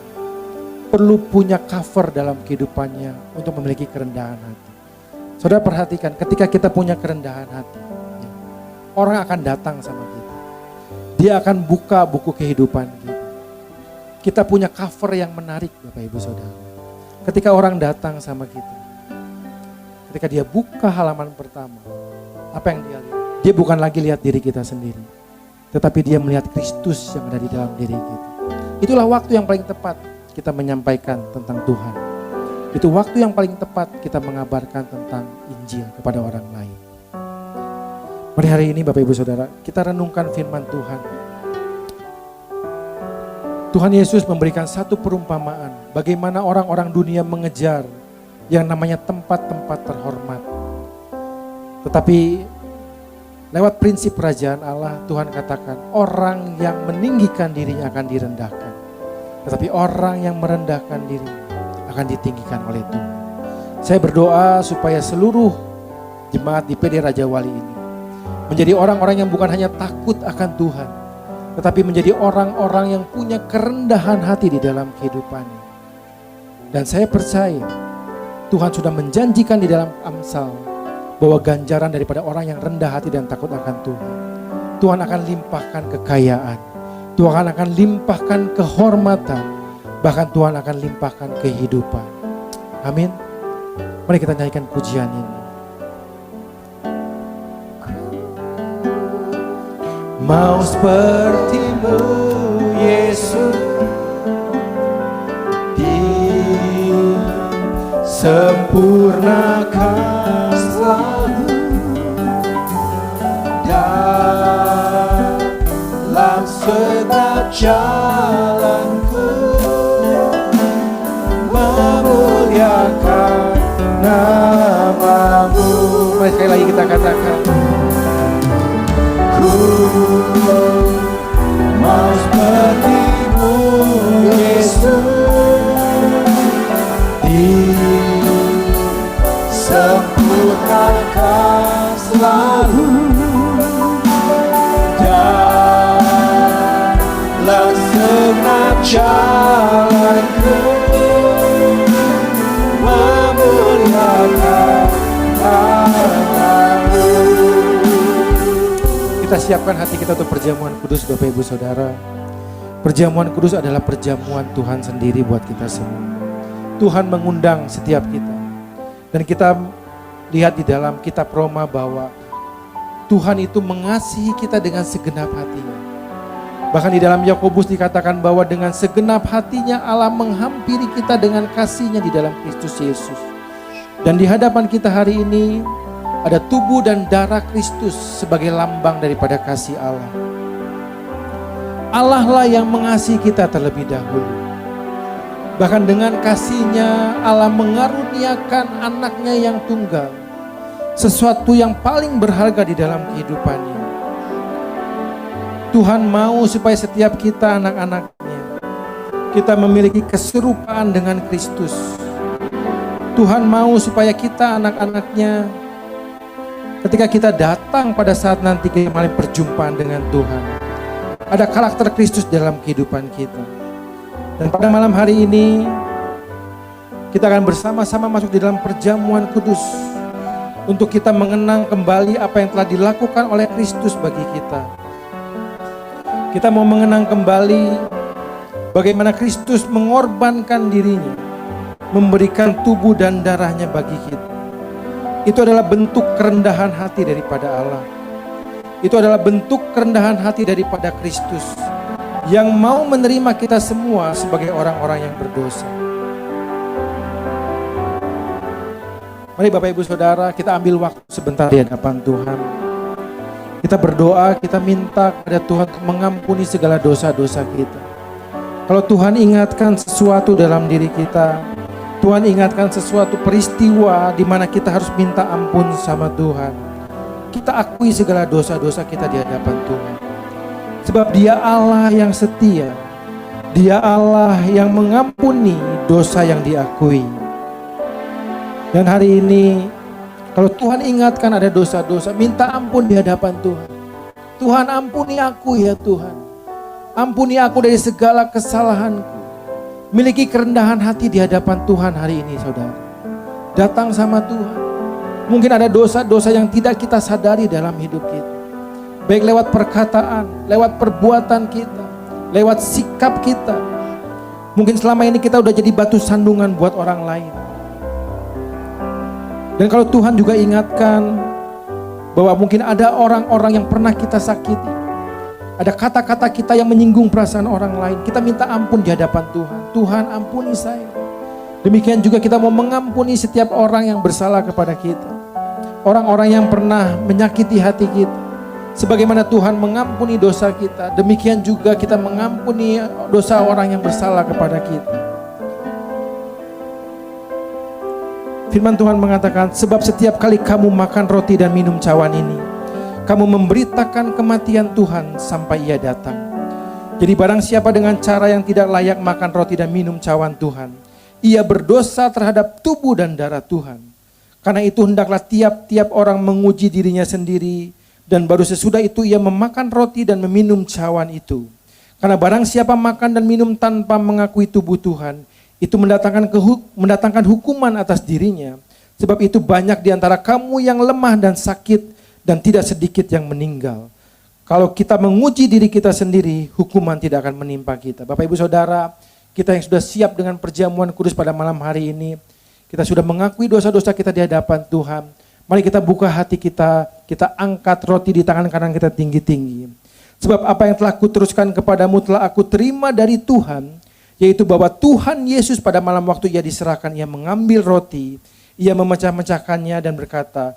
perlu punya cover dalam kehidupannya untuk memiliki kerendahan hati. Saudara perhatikan ketika kita punya kerendahan hati, orang akan datang sama kita. Dia akan buka buku kehidupan kita. Kita punya cover yang menarik Bapak Ibu Saudara. Ketika orang datang sama kita, ketika dia buka halaman pertama, apa yang dia lihat? Dia bukan lagi lihat diri kita sendiri, tetapi dia melihat Kristus yang ada di dalam diri kita. Itulah waktu yang paling tepat kita menyampaikan tentang Tuhan. Itu waktu yang paling tepat kita mengabarkan tentang Injil kepada orang lain. Mari hari ini Bapak Ibu Saudara, kita renungkan firman Tuhan. Tuhan Yesus memberikan satu perumpamaan bagaimana orang-orang dunia mengejar yang namanya tempat-tempat terhormat. Tetapi lewat prinsip kerajaan Allah, Tuhan katakan orang yang meninggikan dirinya akan direndahkan. Tetapi orang yang merendahkan diri akan ditinggikan oleh Tuhan. Saya berdoa supaya seluruh jemaat di PD Raja Wali ini menjadi orang-orang yang bukan hanya takut akan Tuhan, tetapi menjadi orang-orang yang punya kerendahan hati di dalam kehidupannya. Dan saya percaya Tuhan sudah menjanjikan di dalam Amsal bahwa ganjaran daripada orang yang rendah hati dan takut akan Tuhan, Tuhan akan limpahkan kekayaan, Tuhan akan limpahkan kehormatan, bahkan Tuhan akan limpahkan kehidupan. Amin. Mari kita nyanyikan pujian ini. Mau seperti-Mu Yesus, disempurnakan selalu dalam setiap jalanku, memuliakan nama-Mu. Mari sekali lagi kita katakan, ku mau seperti-Mu Yesus, disempurnakan selalu dalam setiap jalanku, memuliakan nama-Mu. Kita siapkan hati kita untuk perjamuan kudus Bapak Ibu Saudara. Perjamuan kudus adalah perjamuan Tuhan sendiri buat kita semua. Tuhan mengundang setiap kita. Dan kita lihat di dalam kitab Roma bahwa Tuhan itu mengasihi kita dengan segenap hatinya. Bahkan di dalam Yakobus dikatakan bahwa dengan segenap hatinya Allah menghampiri kita dengan kasih-Nya di dalam Kristus Yesus. Dan di hadapan kita hari ini ada tubuh dan darah Kristus sebagai lambang daripada kasih Allah. Allah lah yang mengasihi kita terlebih dahulu. Bahkan dengan kasih-Nya Allah mengaruniakan anaknya yang tunggal. Sesuatu yang paling berharga di dalam kehidupannya. Tuhan mau supaya setiap kita anak-anaknya kita memiliki keserupaan dengan Kristus. Tuhan mau supaya kita anak-anaknya, ketika kita datang pada saat nanti kembali perjumpaan dengan Tuhan, ada karakter Kristus dalam kehidupan kita. Dan pada malam hari ini kita akan bersama-sama masuk di dalam perjamuan kudus untuk kita mengenang kembali apa yang telah dilakukan oleh Kristus bagi kita. Kita mau mengenang kembali bagaimana Kristus mengorbankan dirinya, memberikan tubuh dan darahnya bagi kita. Itu adalah bentuk kerendahan hati daripada Allah. Itu adalah bentuk kerendahan hati daripada Kristus yang mau menerima kita semua sebagai orang-orang yang berdosa. Mari Bapak Ibu Saudara, kita ambil waktu sebentar di hadapan Tuhan. Kita berdoa, kita minta kepada Tuhan untuk mengampuni segala dosa-dosa kita. Kalau Tuhan ingatkan sesuatu dalam diri kita, Tuhan ingatkan sesuatu peristiwa di mana kita harus minta ampun sama Tuhan, kita akui segala dosa-dosa kita di hadapan Tuhan. Sebab Dia Allah yang setia, Dia Allah yang mengampuni dosa yang diakui. Dan hari ini, kalau Tuhan ingatkan ada dosa-dosa, minta ampun di hadapan Tuhan. Tuhan, ampuni aku ya Tuhan. Ampuni aku dari segala kesalahanku. Miliki kerendahan hati di hadapan Tuhan hari ini, saudara. Datang sama Tuhan. Mungkin ada dosa-dosa yang tidak kita sadari dalam hidup kita. Baik lewat perkataan, lewat perbuatan kita, lewat sikap kita. Mungkin selama ini kita udah jadi batu sandungan buat orang lain. Dan kalau Tuhan juga ingatkan bahwa mungkin ada orang-orang yang pernah kita sakiti, ada kata-kata kita yang menyinggung perasaan orang lain, kita minta ampun di hadapan Tuhan. Tuhan, ampuni saya. Demikian juga kita mau mengampuni setiap orang yang bersalah kepada kita, orang-orang yang pernah menyakiti hati kita. Sebagaimana Tuhan mengampuni dosa kita, demikian juga kita mengampuni dosa orang yang bersalah kepada kita. Firman Tuhan mengatakan, sebab setiap kali kamu makan roti dan minum cawan ini, kamu memberitakan kematian Tuhan sampai Ia datang. Jadi barang siapa dengan cara yang tidak layak makan roti dan minum cawan Tuhan, ia berdosa terhadap tubuh dan darah Tuhan. Karena itu hendaklah tiap-tiap orang menguji dirinya sendiri, dan baru sesudah itu ia memakan roti dan meminum cawan itu. Karena barang siapa makan dan minum tanpa mengakui tubuh Tuhan, itu mendatangkan hukuman atas dirinya. Sebab itu banyak di antara kamu yang lemah dan sakit, dan tidak sedikit yang meninggal. Kalau kita menguji diri kita sendiri, hukuman tidak akan menimpa kita. Bapak Ibu Saudara, kita yang sudah siap dengan perjamuan kudus pada malam hari ini, kita sudah mengakui dosa-dosa kita di hadapan Tuhan. Mari kita buka hati kita, kita angkat roti di tangan kanan kita tinggi-tinggi. Sebab apa yang telah kuteruskan kepadamu telah aku terima dari Tuhan, yaitu bahwa Tuhan Yesus pada malam waktu Ia diserahkan, Ia mengambil roti, Ia memecah-mecahkannya dan berkata,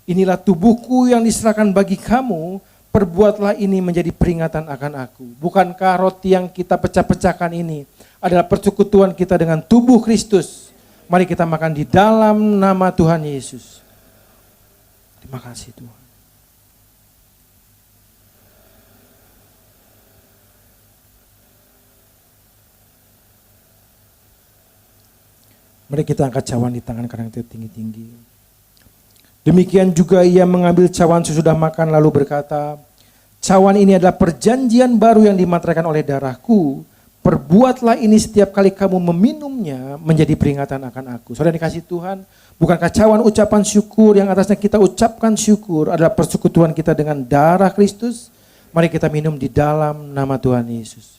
inilah tubuhku yang diserahkan bagi kamu, perbuatlah ini menjadi peringatan akan aku. Bukankah roti yang kita pecah-pecahkan ini adalah persekutuan kita dengan tubuh Kristus? Mari kita makan di dalam nama Tuhan Yesus. Terima kasih Tuhan. Mari kita angkat cawan di tangan kanan kita tinggi-tinggi. Demikian juga Ia mengambil cawan sesudah makan lalu berkata, cawan ini adalah perjanjian baru yang dimateraikan oleh darahku. Perbuatlah ini setiap kali kamu meminumnya menjadi peringatan akan aku. Saudara dikasih Tuhan, bukankah cawan ucapan syukur yang atasnya kita ucapkan syukur adalah persekutuan kita dengan darah Kristus? Mari kita minum di dalam nama Tuhan Yesus.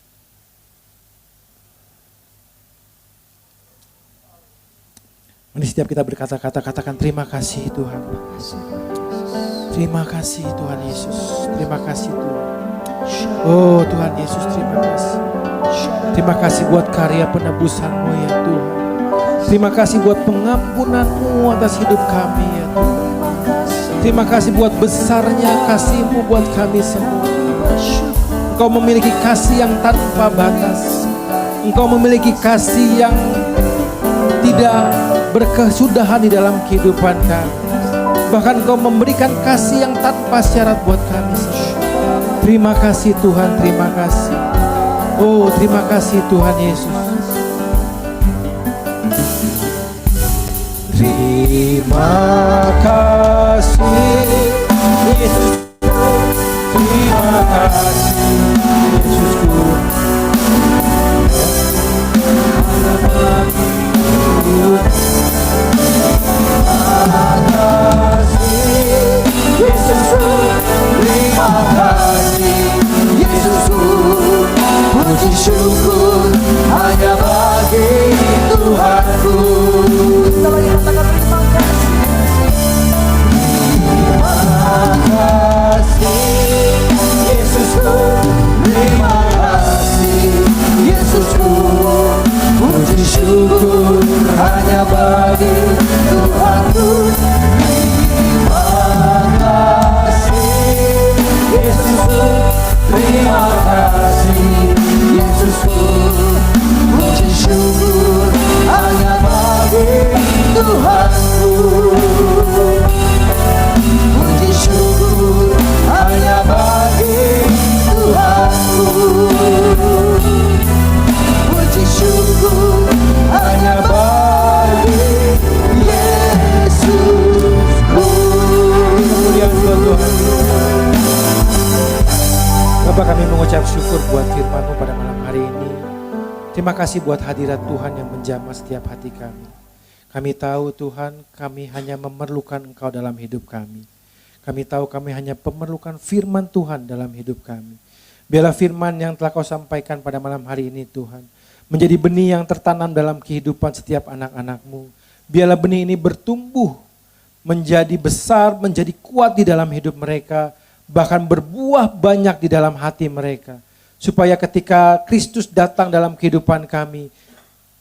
Mari setiap kita berkata-kata, katakan terima kasih Tuhan. Terima kasih Tuhan Yesus. Terima kasih Tuhan. Oh Tuhan Yesus, terima kasih. Terima kasih buat karya penebusan-Mu ya Tuhan. Terima kasih buat pengampunan-Mu atas hidup kami ya Tuhan. Terima kasih buat besarnya kasih-Mu buat kami semua. Engkau memiliki kasih yang tanpa batas. Engkau memiliki kasih yang tidak berkesudahan di dalam kehidupan kami. Bahkan Engkau memberikan kasih yang tanpa syarat buat kami semua. Terima kasih Tuhan, terima kasih. Oh terima kasih Tuhan Yesus. Terima kasih Yesusku, terima kasih Yesusku. Yesusku, terima kasih Yesusku, puji syukur hanya bagi Tuhanku. Kita lagi katakan terima kasih. Terima kasih Yesusku, terima kasih Yesusku, puji syukur hanya bagi Tuhanku. Yesusku, terima kasih Yesusku, puji syukur hanya bagi Tuhanku. Puji syukur hanya bagi Tuhanku. Puji syukur hanya bagi Yesusku. Kemuliaan buat Tuhan. Bapak, kami mengucap syukur buat firman-Mu pada malam hari ini. Terima kasih buat hadirat Tuhan yang menjamah setiap hati kami. Kami tahu Tuhan, kami hanya memerlukan Engkau dalam hidup kami. Kami tahu kami hanya memerlukan firman Tuhan dalam hidup kami. Biarlah firman yang telah Kau sampaikan pada malam hari ini Tuhan, menjadi benih yang tertanam dalam kehidupan setiap anak-anak-Mu. Biarlah benih ini bertumbuh, menjadi besar, menjadi kuat di dalam hidup mereka, bahkan berbuah banyak di dalam hati mereka. Supaya ketika Kristus datang dalam kehidupan kami,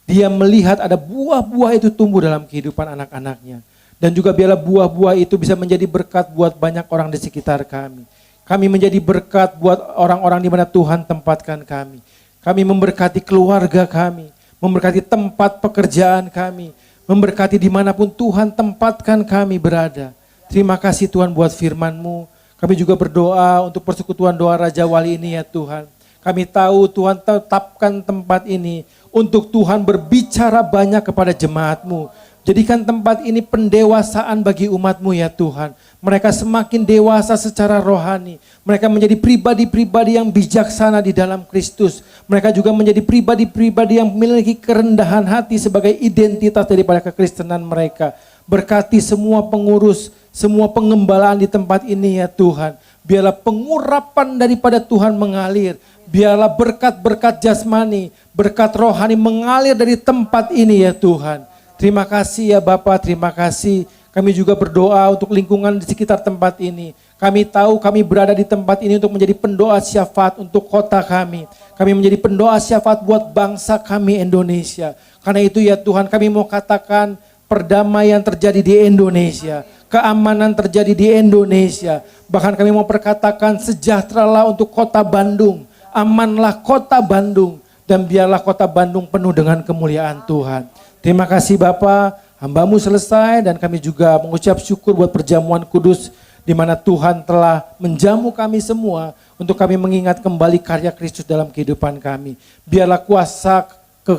Dia melihat ada buah-buah itu tumbuh dalam kehidupan anak-anaknya. Dan juga biarlah buah-buah itu bisa menjadi berkat buat banyak orang di sekitar kami. Kami menjadi berkat buat orang-orang di mana Tuhan tempatkan kami. Kami memberkati keluarga kami, memberkati tempat pekerjaan kami, memberkati dimanapun Tuhan tempatkan kami berada. Terima kasih Tuhan buat firman-Mu. Kami juga berdoa untuk persekutuan doa Raja Wali ini ya Tuhan. Kami tahu Tuhan tetapkan tempat ini untuk Tuhan berbicara banyak kepada jemaat-Mu. Jadikan tempat ini pendewasaan bagi umat-Mu ya Tuhan. Mereka semakin dewasa secara rohani. Mereka menjadi pribadi-pribadi yang bijaksana di dalam Kristus. Mereka juga menjadi pribadi-pribadi yang memiliki kerendahan hati sebagai identitas daripada kekristenan mereka. Berkati semua pengurus, semua pengembalaan di tempat ini ya Tuhan. Biarlah pengurapan daripada Tuhan mengalir. Biarlah berkat-berkat jasmani, berkat rohani mengalir dari tempat ini ya Tuhan. Terima kasih ya Bapa, terima kasih. Kami juga berdoa untuk lingkungan di sekitar tempat ini. Kami tahu kami berada di tempat ini untuk menjadi pendoa syafaat untuk kota kami. Kami menjadi pendoa syafaat buat bangsa kami Indonesia. Karena itu ya Tuhan, kami mau katakan perdamaian terjadi di Indonesia. Keamanan terjadi di Indonesia. Bahkan kami mau perkatakan sejahteralah untuk kota Bandung. Amanlah kota Bandung. Dan biarlah kota Bandung penuh dengan kemuliaan Tuhan. Terima kasih Bapa, hamba-Mu selesai dan kami juga mengucap syukur buat perjamuan kudus di mana Tuhan telah menjamu kami semua untuk kami mengingat kembali karya Kristus dalam kehidupan kami. Biarlah kuasa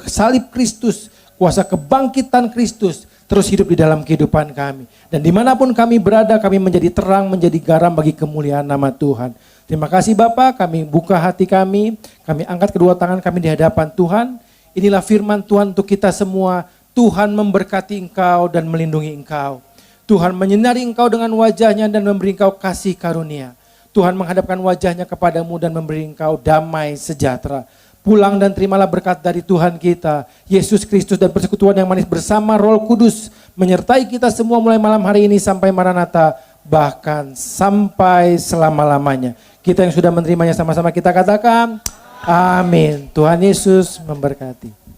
salib Kristus, kuasa kebangkitan Kristus terus hidup di dalam kehidupan kami. Dan dimanapun kami berada, kami menjadi terang, menjadi garam bagi kemuliaan nama Tuhan. Terima kasih Bapa, kami buka hati kami angkat kedua tangan kami di hadapan Tuhan. Inilah firman Tuhan untuk kita semua. Tuhan memberkati engkau dan melindungi engkau. Tuhan menyinari engkau dengan wajahnya dan memberi engkau kasih karunia. Tuhan menghadapkan wajahnya kepadamu dan memberi engkau damai sejahtera. Pulang dan terimalah berkat dari Tuhan kita, Yesus Kristus, dan persekutuan yang manis bersama Roh Kudus menyertai kita semua mulai malam hari ini sampai Maranatha, bahkan sampai selama-lamanya. Kita yang sudah menerimanya sama-sama kita katakan, amin. Tuhan Yesus memberkati.